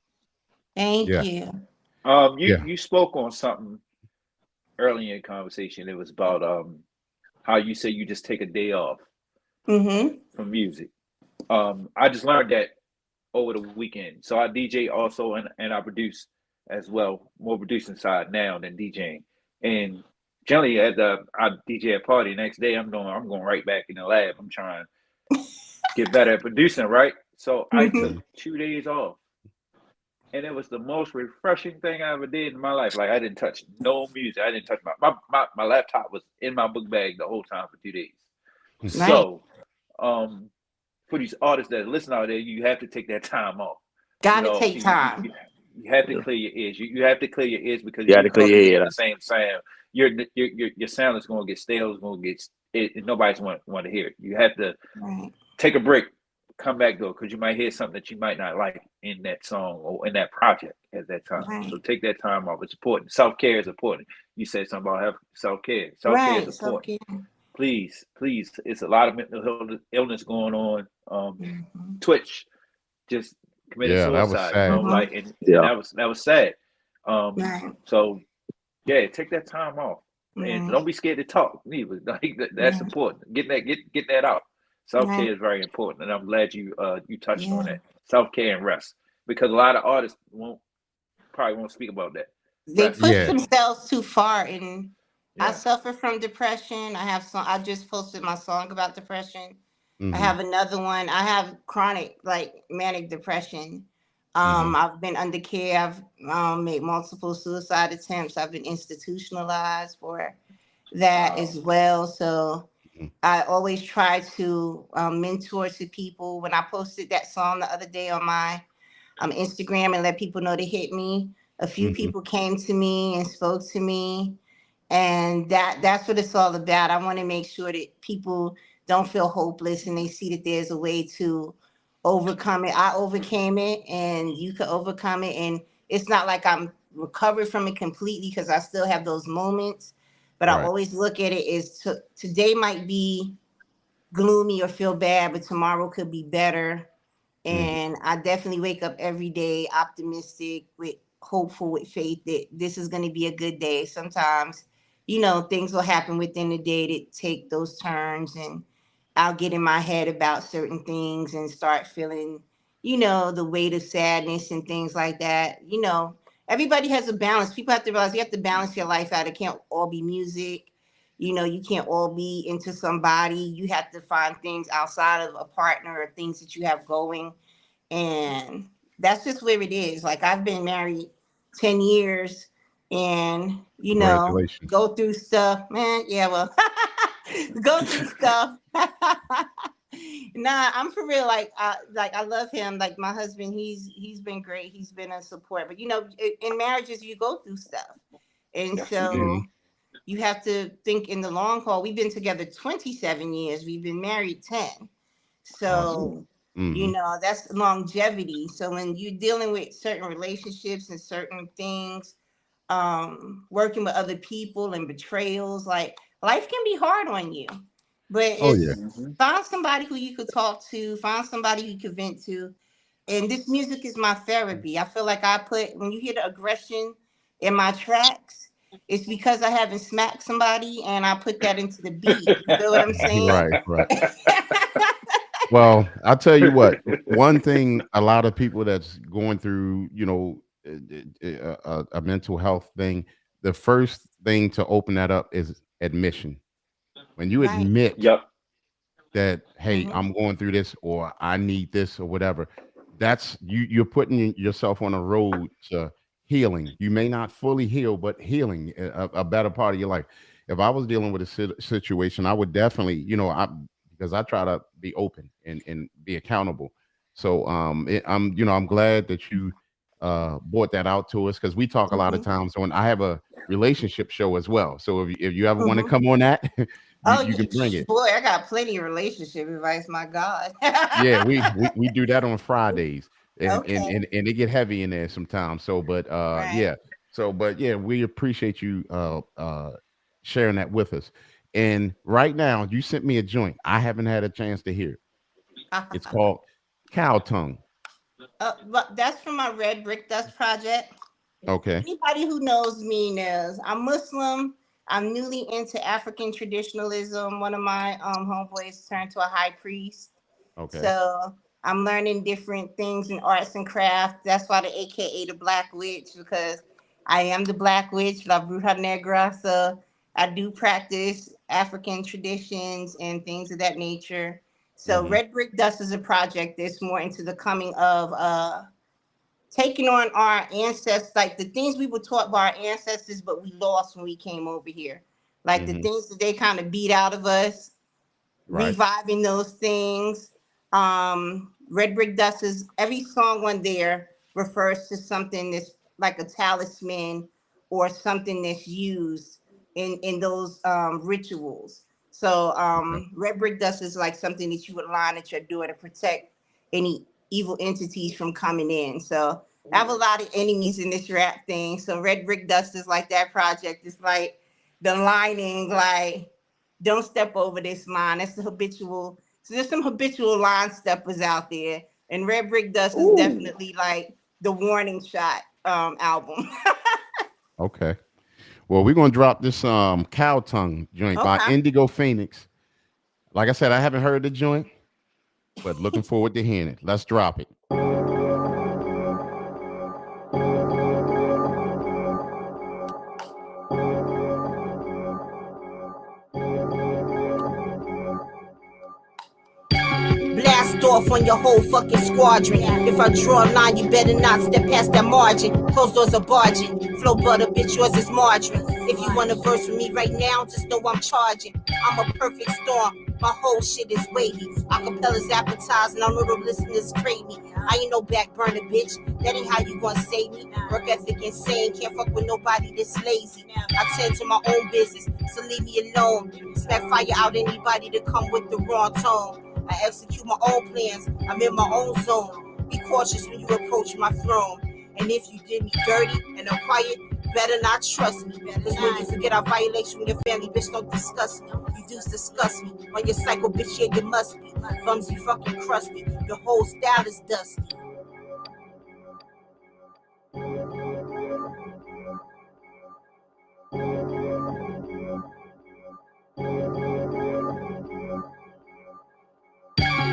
Thank Yeah. you. You Yeah. you spoke on something early in the conversation. It was about how you say you just take a day off Mm-hmm. from music. I just learned that over the weekend. So I DJ also and I produce as well, more producing side now than DJing. And generally as I DJ a party, next day I'm going right back in the lab. I'm trying to get better at producing, right? So I Mm-hmm. took Mhm. 2 days off. And it was the most refreshing thing I ever did in my life. Like I didn't touch no music. I didn't touch my laptop was in my book bag the whole time for 2 days. Right. So um for these artists that listen out there, you have to take that time off. Gotta take time. You have to Yeah. clear your ears. You have to clear your ears because You if got you're to clear constantly your hearing head the out. same sound, your sound is going to get stale. It's going to get nobody's want to hear it. You have to Right. take a break, come back though, because you might hear something that you might not like in that song or in that project at that time. So Right. take that time off. It's important. Self care is important. You said something about having self care. Self care is Right. So important. okay. Please, please. It's a lot of mental illness going on. Mm-hmm. Twitch just committed Yeah, that was suicide. You know, sad. like Mm-hmm. and Yeah. that was sad. Right. So yeah, take that time off, and Right. don't be scared to talk neither. Like, that's Right. important. Getting that out. Self Right. care is very important, and I'm glad you touched on Yeah. that. Self care and rest, because a lot of artists probably won't speak about that. They Rest. push Yeah. themselves too far, and I Yeah. suffer from depression. I just posted my song about depression. I Mhm. have another one. I have chronic, like, manic depression. Mhm. I've been under care. I've made multiple suicide attempts. I've been institutionalized for that Wow. as well. So I always try to mentor to people. When I posted that song the other day on my Instagram and let people know to hit me, a few Mm-hmm. people came to me and spoke to me, and that's what it's all about. I want to make sure that people don't feel hopeless and they see that there's a way to overcome it. I overcame it, and you can overcome it. And it's not like I'm recovered from it completely because I still have those moments. But I Right. always look at it as today might be gloomy or feel bad, but tomorrow could be better. Mm-hmm. And I definitely wake up every day optimistic, with hopeful, with faith that this is going to be a good day. Sometimes, things will happen within the day that take those turns, and I'll get in my head about certain things and start feeling, the weight of sadness and things like that. Everybody has a balance. People have to realize you have to balance your life out. It can't all be music. You can't all be into somebody. You have to find things outside of a partner or things that you have going. And that's just where it is. Like, I've been married 10 years and, Congratulations. go through stuff, man. Yeah, well, go through stuff. Nah, I'm for real. Like I love him. Like, my husband, he's been great. He's been a support. But in marriages, you go through stuff. And Yes, you do. Mm-hmm. so you have to think in the long haul. We've been together 27 years. We've been married 10. Awesome. So, Mm-hmm. that's longevity. So when you're dealing with certain relationships and certain things, working with other people and betrayals, like, life can be hard on you. But Oh yeah. it's find somebody who you could talk to, find somebody you could vent to. And this music is my therapy. I feel like when you hear the aggression in my tracks, it's because I haven't smacked somebody and I put that into the beat. You feel what I'm saying? Right. Right. Well, I'll tell you what. One thing, a lot of people that's going through, a mental health thing, the first thing to open that up is admission. When you Right. admit Yep. that, hey, Hmm. I'm going through this, or I need this, or whatever, that's you're putting yourself on a road to healing. You may not fully heal, but healing, a better part of your life. If I was dealing with a situation, I would definitely, because I try to be open and be accountable. So I'm glad that you brought that out to us, because we talk a lot of Hmm. times when I have a relationship show as well. So if you ever want to Hmm. come on that, Oh, you can bring it. boy, I got plenty of relationship advice. My God. Yeah, we do that on Fridays, and and Okay. and and it get heavy in there sometimes. So, but Right. yeah, we appreciate you sharing that with us. And right now, you sent me a joint. I haven't had a chance to hear it. It's called Cow Tongue. But that's from my Red Brick Dust project. Okay, Anybody who knows me knows I'm Muslim. I'm newly into African traditionalism. One of my homeboys turned to a high priest. okay, So I'm learning different things in arts and crafts. That's why the AKA the Black Witch, because I am the Black Witch, La Bruja Negra. So I do practice African traditions and things of that nature. So hmm, Red Brick Dust is a project that's more into the coming of taking on our ancestors, like the things we were taught by our ancestors, but we lost when we came over here. Like the hmm, things that they kind of beat out of us, right, reviving those things. Red Brick Dust is every song on there refers to something that's like a talisman or something that's used in those rituals. So okay, Red Brick Dust is like something that you would line at your door to protect any evil entities from coming in. So I have a lot of enemies in this rap thing. So Red Brick Dust is like that project. It's like the lining, like, don't step over this line. That's the habitual. So there's some habitual line steppers out there. And Red Brick Dust is definitely like the warning shot album. okay. Well, we're gonna drop this Cow Tongue joint by Okay. Indigo Phoenix. Like I said, I haven't heard the joint, but looking forward to hearing it. Let's drop it. Blast off on your whole fucking squadron. If I draw a line, you better not step past that margin. Closed doors are barging. Flow butter, bitch, yours is margarine. If you want a verse from me right now, just know I'm charging. I'm a perfect storm. My whole shit is weighty. Acapella's appetizing. I know the listeners crave me. I ain't no back burner, bitch. That ain't how you gonna save me. Work ethic insane. Can't fuck with nobody that's lazy. I tend to my own business, so leave me alone. Smack fire out anybody that come with the wrong tone. I execute my own plans. I'm in my own zone. Be cautious when you approach my throne. And if you did me dirty and I'm quiet, better not trust me. Cause when you forget our violation with your family, bitch, don't discuss me. You do disgust me. On your cycle, bitch, yeah, you must be. Clumsy, fucking crusty. Your whole style is dusty.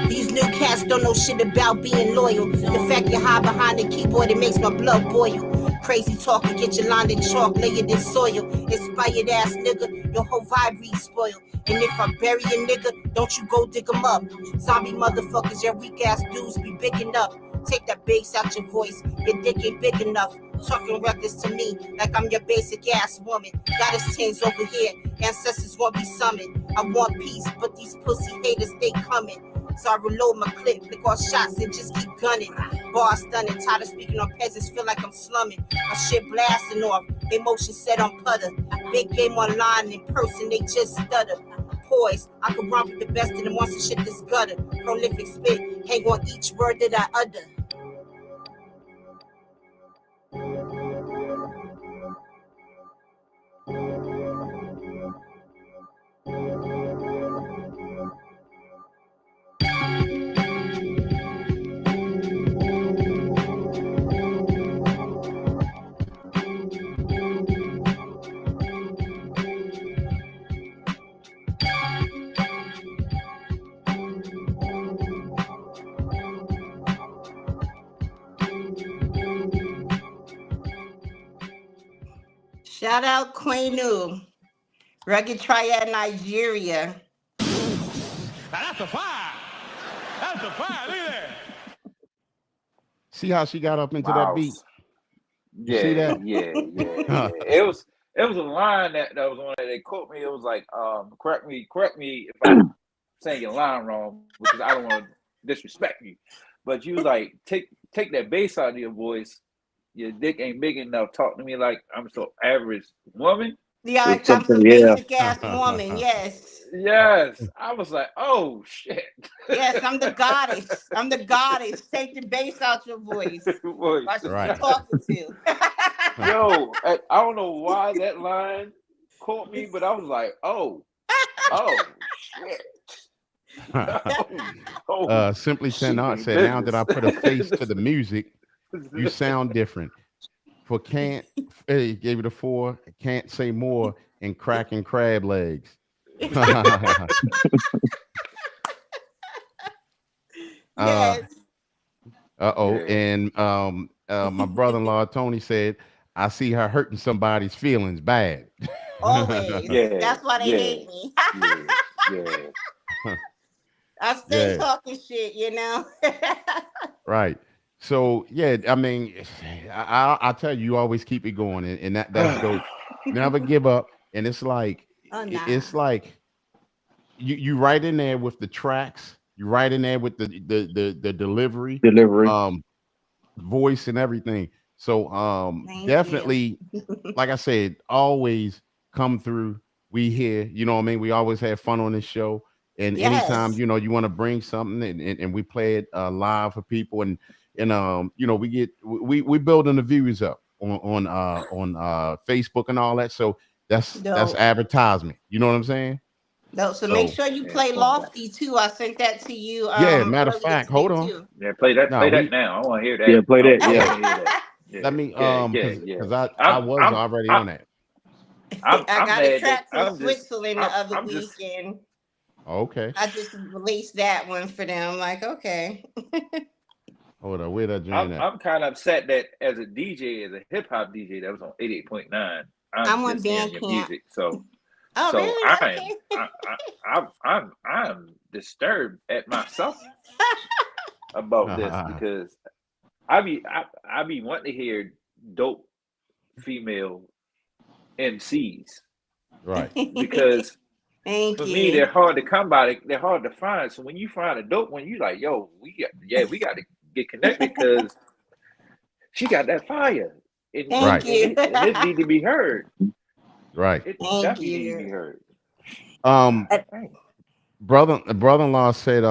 These new cats don't know shit about being loyal. The fact you hide behind the keyboard, it makes my blood boil. Crazy talking, get your line in chalk, lay it in soil. Inspired ass nigga, your whole vibe read spoiled. And if I bury a nigga, don't you go dig him up. Zombie motherfuckers, your weak ass dudes be big enough. Take that bass out your voice, your dick ain't big enough. Talking reckless to me, like I'm your basic ass woman. Goddess tens over here, ancestors won't be summoned. I want peace, but these pussy haters, they coming. So I reload my clip, pick off shots and just keep gunning. Bar stunning, tired of speaking on peasants, feel like I'm slumming. My shit blasting off, emotion set on putter. Big game online, in person they just stutter. Poise, I can run with the best of them once the shit is gutter. Prolific spit, hang on each word that I utter. Shout out Quenu, Rugged Triad, Nigeria. That's a fire. That's a fire. Look at that. See how she got up into that beat? Yeah, see that? yeah. It was a line that was on there. They quote me. It was like, correct me if I'm saying your line wrong, because I don't want to disrespect you. But you was like, take that bass out of your voice. Your dick ain't big enough. Talk to me like I'm so average woman. Yeah, I'm some basic ass woman. Yes. Yes. I was like, oh shit. Yes, I'm the goddess. I'm the goddess. Take the bass out your voice. Watch who you're talking to. Yo, I don't know why that line caught me, but I was like, oh shit. Simply Tenant said, now that I put a face to the music, you sound different. For can't, he gave it a 4. Can't say more and cracking crab legs. Yes. And my brother-in-law Tony said, I see her hurting somebody's feelings bad. Always. That's why they hate me. I stay talking shit, you know. Right. So yeah, I mean, I tell you always keep it going, and that's dope. Never give up. And it's like it's like you right in there with the tracks. You right in there with the delivery, voice and everything. So definitely, like I said, always come through. We here, you know what I mean? We always have fun on this show. And anytime, you know, you want to bring something and we play it live for people and you know, we building the views up on Facebook and all that. So that's advertisement. You know what I'm saying? No, so make sure you play Lofty too. I sent that to you. Matter of fact, hold on. Too. Yeah, play that now. I want to hear that. Yeah, play that. Let me because I was already on that. I got a track from Switzerland the other weekend. Okay. I just released that one for them. Like, okay. Hold on, where that join at? I'm kind of upset that as a DJ, as a hip hop DJ, that was on 88.9. I'm on Bandcamp music, so. Oh, so really? I'm disturbed at myself about this because I be wanting to hear dope female MCs, right? Because Thank For me, they're you. hard to come by. They're hard to find. So when you find a dope one, you like, yo, we got to get connected because she got that fire, and Thank Right. and, you. it, and it need to be heard. Right. It Thank definitely need to be you. heard. Um, Dang. brother-in-law said,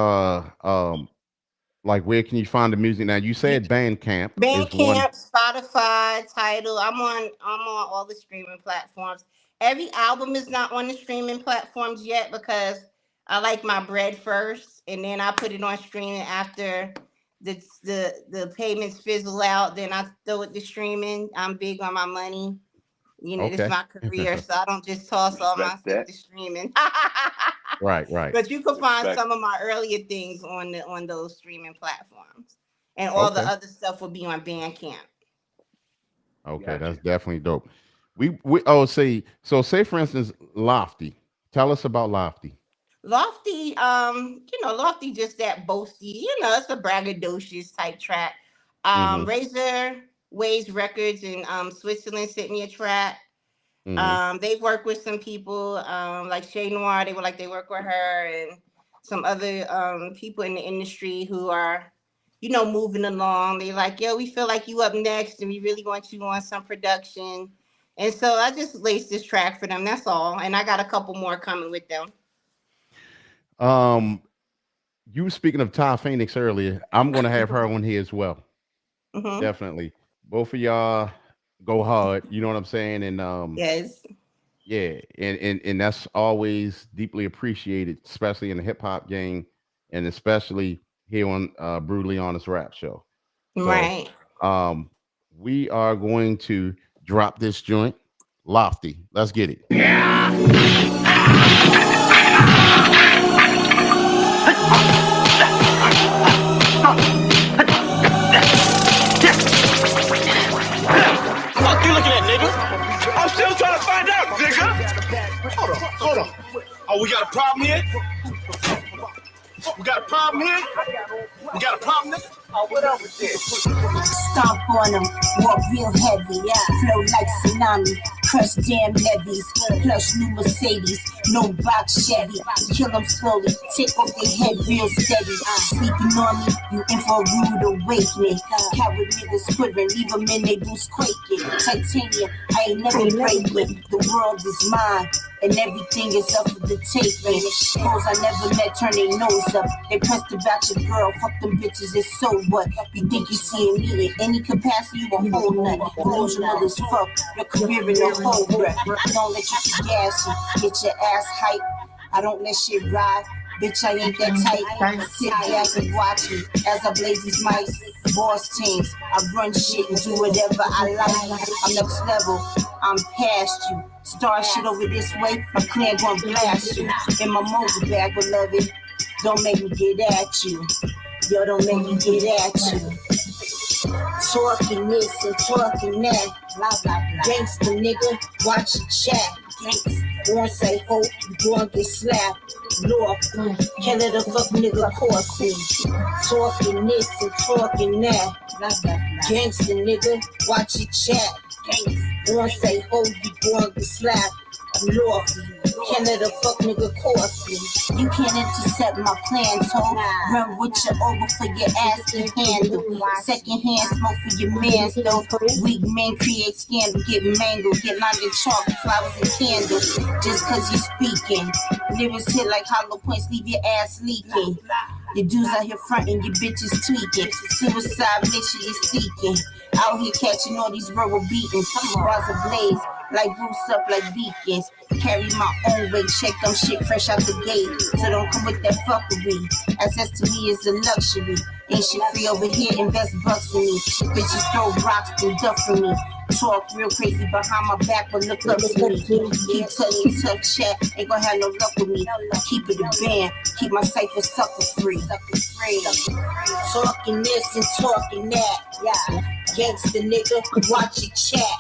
like, where can you find the music? Now, you said Bandcamp is one. Bandcamp, Spotify, Tidal. I'm on all the streaming platforms. Every album is not on the streaming platforms yet because I like my bread first, and then I put it on streaming after the payments fizzle out. Then I throw it to streaming. I'm big on my money. It's Okay. my career, so I don't just toss all my Respect stuff that. to streaming. Right. Right. But you can find Respect. some of my earlier things on those streaming platforms, and all the Okay. other stuff will be on Bandcamp. Okay. Gotcha. That's definitely dope. Say for instance, Lofty. Tell us about Lofty. Lofty, Lofty just that boasty, it's a braggadocious type track. Mm-hmm. Razor Waves Records in Switzerland sent me a track. Mm-hmm. They've worked with some people, like Shay Noir. They work with her and some other people in the industry who are, moving along. They like, yo, we feel like you up next, and we really want you on some production. And so I just laced this track for them. That's all. And I got a couple more coming with them. Um, you were speaking of Ty Phoenix earlier. I'm gonna have her on here as well. Hmm. Definitely. Both of y'all go hard. You know what I'm saying? And Yes. yeah, and that's always deeply appreciated, especially in the hip hop game, and especially here on Brutally Honest Rap Show. So Right. um we are going to drop this joint. Lofty. Let's get it. Fuck you looking at, nigga? I'm still trying to find out, nigga. Hold on. Oh, we got a problem here? We got a problem here? We got a problem, nigga? Oh, what up with this? Stomp on them, walk real heavy, flow like tsunami, crush damn levees, plush new Mercedes, no box Chevy, kill them slowly, take off their head real steady, sleeping on me, you in for a rude awakening, coward niggas quivering, leave them in they boots quaking, titanium, I ain't never breaking, the world is mine, and everything is up for the taking, hoes I never met turn their nose up, they pressed about your girl, fuck them bitches, it's so what? You think you seeing me in any capacity, you a whole nut. Delusional as fuck, your career in a whole breath. Don't let you see gas you, get your ass hype. I don't let shit ride. Bitch, I ain't that tight. Sit back and watch me as I blaze these mics. Boss teams, I run shit and do whatever I like. I'm next level, I'm past you. Star shit over this way, my clan gon' blast you. In my mobile bag, beloved, don't make me get at you. Yo, don't make me get at you. Talking this and talking that. Blah, blah, blah. Gangsta nigga, watch your chat. Gangsta. Won't say hope, you gon' get slapped. North, can't let a fuck nigga course me. Talking this and talking that. Blah, blah, blah. Gangsta nigga, watch your chat. Gangsta. Won't say hope, you gon' get slapped. North, can't let a fuck nigga course me. You can't intercept my plans, ho. Run with your over for your ass can handle. Second hand smoke for your mans, though. Weak men create scandal, get mangled, get lined in chalk, flowers and candles. Just cause you speaking. Lyrics hit like hollow points, leave your ass leaking. Your dudes out here frontin', your bitches tweaking. Suicide mission you seeking. Out here catching all these verbal beatings. Bars ablaze, like roofs up like beacons. Carry my own weight, check them shit fresh out the gate. So don't come with that fuckery. Access to me is a luxury. Ain't shit free over here, invest bucks in me. Bitches throw rocks and duff for me. Talk real crazy behind my back, but look up to me. Keep telling tough chat, ain't gonna have no luck with me. Keep it a band, keep my cipher sucker free. Talking this and talking that, yeah. Gangsta nigga, watch your chat.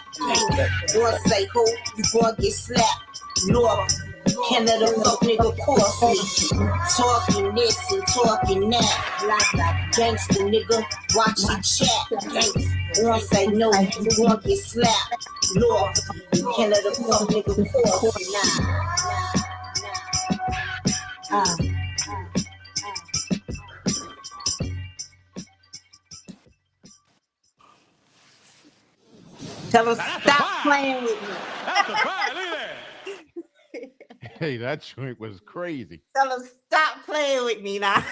Wanna say who, you gonna get slapped. North, can't let a fuck nigga course me. Talking this and talking that. Gangsta nigga, watch your chat. Gangsta, wanna say no, you gonna get slapped. North, can't let a fuck nigga course me. Tell him stop playing with me. That's a fire. Look at Hey, that joint was crazy. Tell him stop playing with me now.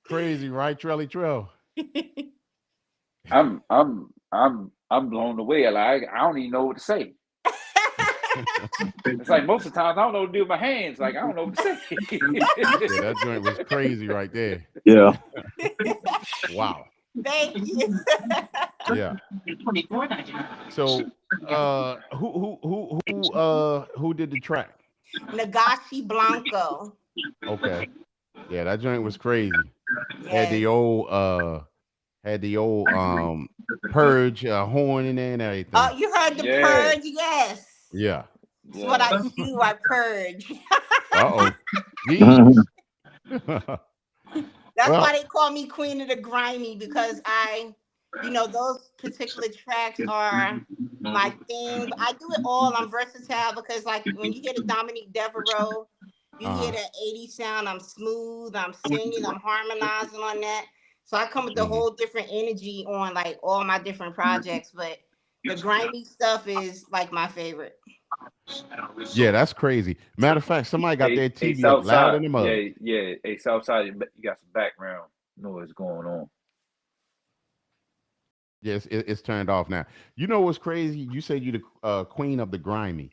Crazy, right, Trelly Trell? I'm blown away. Like I don't even know what to say. It's like most of the times I don't know what to do with my hands. Like I don't know what to say. Yeah, that joint was crazy right there. Yeah. Thank Wow. you. Yeah. So, who did the track? Nagashi Blanco. Okay. Yeah, that joint was crazy. Had Yes. the old purge horn in there and everything. Oh, you heard the purge? Yes. Yeah. That's what I do. I purge. Uh-oh. Jeez. That's why they call me Queen of the Grimy, because those particular tracks are my thing. But I do it all. I'm versatile because, like, when you hear the Dominique Devereaux, you hear that 80s sound. I'm smooth. I'm singing. I'm harmonizing on that. So I come with a whole different energy on like all my different projects. But the grimy stuff is like my favorite. Yeah, that's crazy. Matter of fact, somebody got their TV up South loud side. in the mud. Yeah. Hey, Southside, you got some background noise going on. Yes, it's turned off now. You know what's crazy? You said you the queen of the grimy,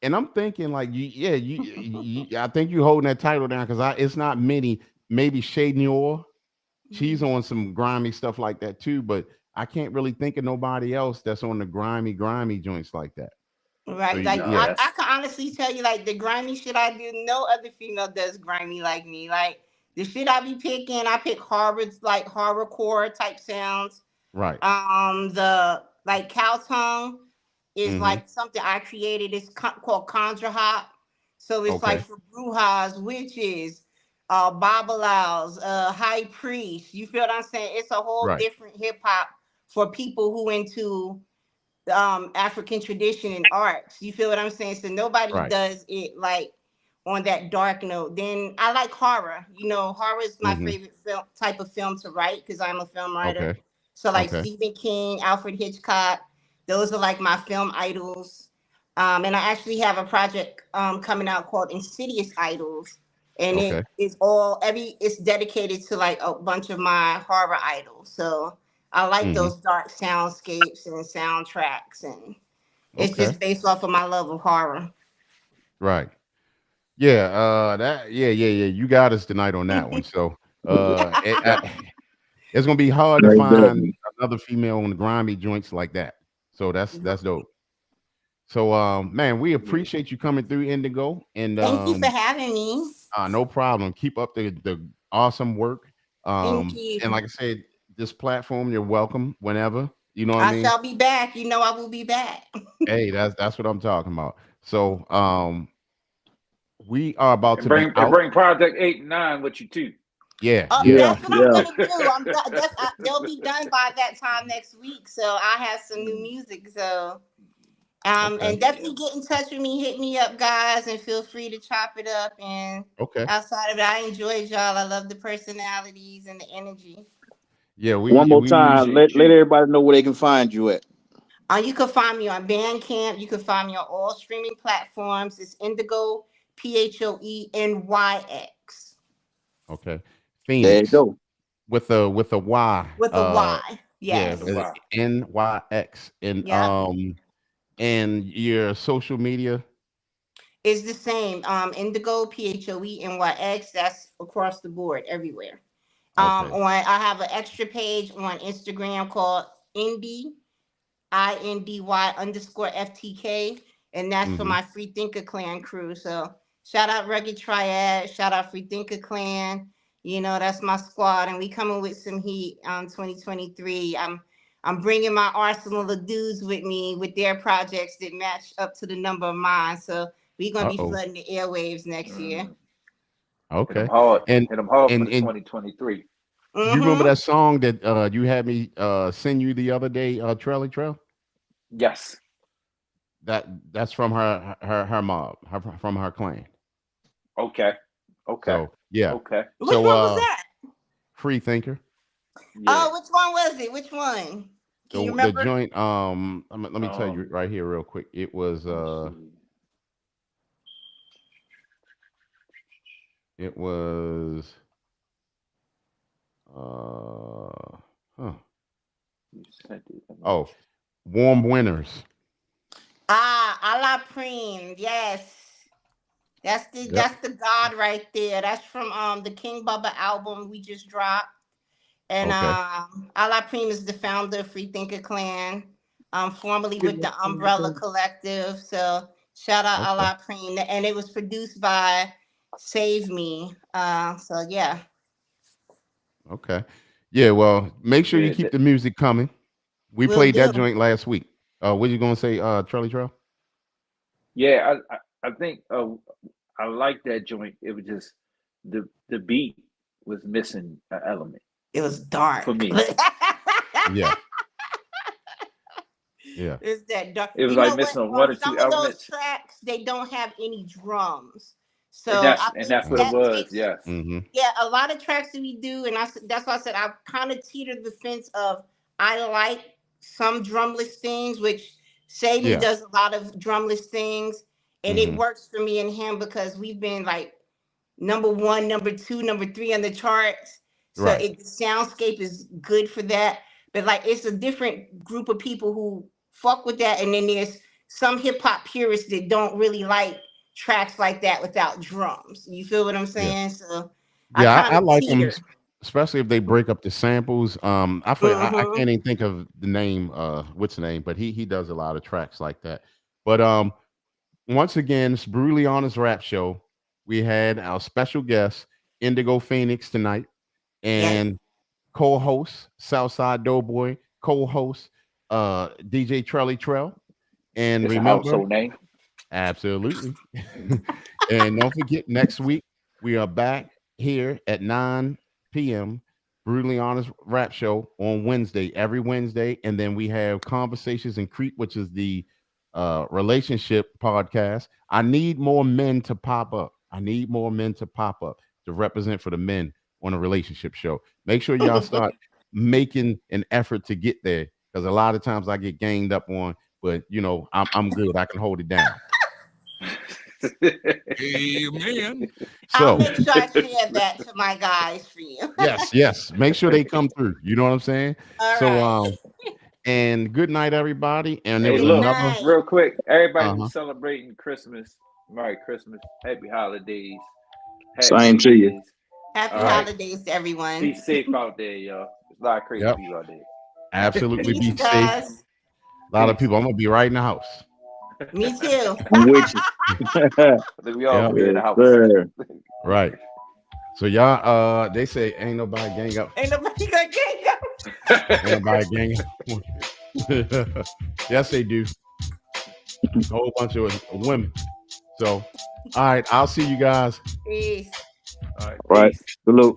and I'm thinking like I think you holding that title down because it's not many. Maybe Shay Noir, she's on some grimy stuff like that too, but I can't really think of nobody else that's on the grimy joints like that. Right, So, like yeah. I can honestly tell you, like the grimy shit I do, no other female does grimy like me. Like the shit I be picking, I pick horrorcore type sounds. Right. The like cow tongue is Mm-hmm. like something I created. It's called conjure hop. So it's like Okay. for brujas, witches, babalaos, high priests. You feel what I'm saying? It's a whole Right. different hip hop for people who into African tradition and arts. You feel what I'm saying? So nobody Right. does it like on that dark note. Then I like horror. Horror is my Mm-hmm. favorite type of film to write because I'm a film writer. Okay. So like Okay. Stephen King, Alfred Hitchcock, those are like my film idols. And I actually have a project coming out called Insidious Idols. And Okay. it's dedicated to like a bunch of my horror idols. So I like those dark soundscapes and soundtracks, and it's Okay. just based off of my love of horror. Right. Yeah. You got us tonight on that one. So it's gonna be hard to find another female on the grimy joints like that. So that's dope. So man, we appreciate you coming through, Indigo. And thank you for having me. No problem. Keep up the awesome work. Thank you. And like I said, this platform, you're welcome whenever. You know what I mean? I shall be back. I will be back. Hey, that's what I'm talking about. So we are about to bring out. bring Project 8 and 9 with you too. Yeah. That's what I'm gonna do. They'll be done by that time next week. So I have some new music. So and definitely get in touch with me. Hit me up, guys, and feel free to chop it up. And outside of it, I enjoyed y'all. I love the personalities and the energy. Yeah, one more time. Let everybody know where they can find you at. You can find me on Bandcamp. You can find me on all streaming platforms. It's Indigo Phoenyx. Okay, Phoenix. There you go. With a Y. With a Y. Yes. Yeah, NYX. And your social media is the same. Indigo Phoenyx. That's across the board everywhere. I have an extra page on Instagram called Indy _FTK, and that's for my Free Thinker Clan crew. So shout out Rugged Triad, shout out Free Thinker Clan. That's my squad, and we coming with some heat 2023. I'm bringing my arsenal of dudes with me with their projects that match up to the number of mine. So we're gonna be flooding the airwaves next year. Okay. Hit them hard and for 2023. You remember that song that you had me send you the other day, Trelly Trail? Yes. That's from her mob, from her clan. Okay. So yeah. Okay. Which So one was that? Free Thinker. Yeah. Oh, which one was it? Which one? Can you The remember? joint. Let me tell you right here, real quick. It was. It was. Huh. Oh, Warm Winners. Ah, a la Prime. Yes. Yep. That's the God right there. That's from the King Bubba album we just dropped. And Okay. a la Prime is the founder of Free Thinker Clan, formerly with the Umbrella Collective. So shout out a Okay. la Prime. And it was produced by Save Me. So yeah. Okay. Yeah. Well, make sure you Yeah. keep the music coming. We Will played do. that joint last week. What you gonna say, Charlie Trail? Yeah. I think I like that joint. It was just the beat was missing an element It was dark. for me. Yeah. Yeah. It's that dark. It was You like know what? missing one On or some two of those elements, tracks, they don't have any drums. and So I think that's what it that was. takes. Yes. Mm-hmm. Yeah, a lot of tracks that we do, and that's why I said I kind of teetered the fence of I like some drumless things, which Save Me Yeah. does a lot of drumless things, and it Mm-hmm. works for me and him because we've been like number one, number two, number three on the charts. So Right. the soundscape is good for that. But like it's a different group of people who fuck with that. And then there's some hip hop purists that don't really like tracks like that without drums. You feel what I'm Yeah. saying? So I Yeah. kind I of like them, teeter. especially if they break up the samples. I Mm-hmm. can't even think of the name. What's the name? But he does a lot of tracks like that. But once again, it's Brutally Honest Rap Show. We had our special guest Indigo Phoenyx tonight, Yes. and co-host Southside Doughboy, co-host DJ Trelly Trell. And It's a remember, household name. absolutely. And don't forget, next week we are back here at 9 p.m. Brutally Honest Rap Show on Wednesday, every Wednesday. And then we have Conversations in Creep, which is the relationship podcast. I need more men to pop up. I need more men to pop up to represent for the men on a relationship show. Make sure y'all start making an effort to get there, because a lot of times I get ganged up on, but I'm good. I can hold it down. Amen. I'll So make sure I share that to my guys for you. yes, make sure they come through. You know what I'm saying? All So right. and good night, everybody. And there Hey, was Good look, another. night. real quick, everybody Uh-huh. who's celebrating Christmas, Merry Christmas, Happy Holidays, Happy Same New to you. Year's. Happy All right, holidays to everyone. be safe out there, y'all. There's a lot of crazy Yep. people out there. Absolutely Peace, be safe. guys. A lot of Peace. people. I'm gonna be right in the house. Me too. I'm with you. I think we all Yeah. gonna be in the Yes, house. sir. Right. So y'all, they say ain't nobody gang up. Ain't nobody gonna get Ain't nobody gang up. Yes, they do. A whole bunch of women. So, all right, I'll see you guys. Peace. All right, Right. peace. Salute.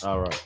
All right.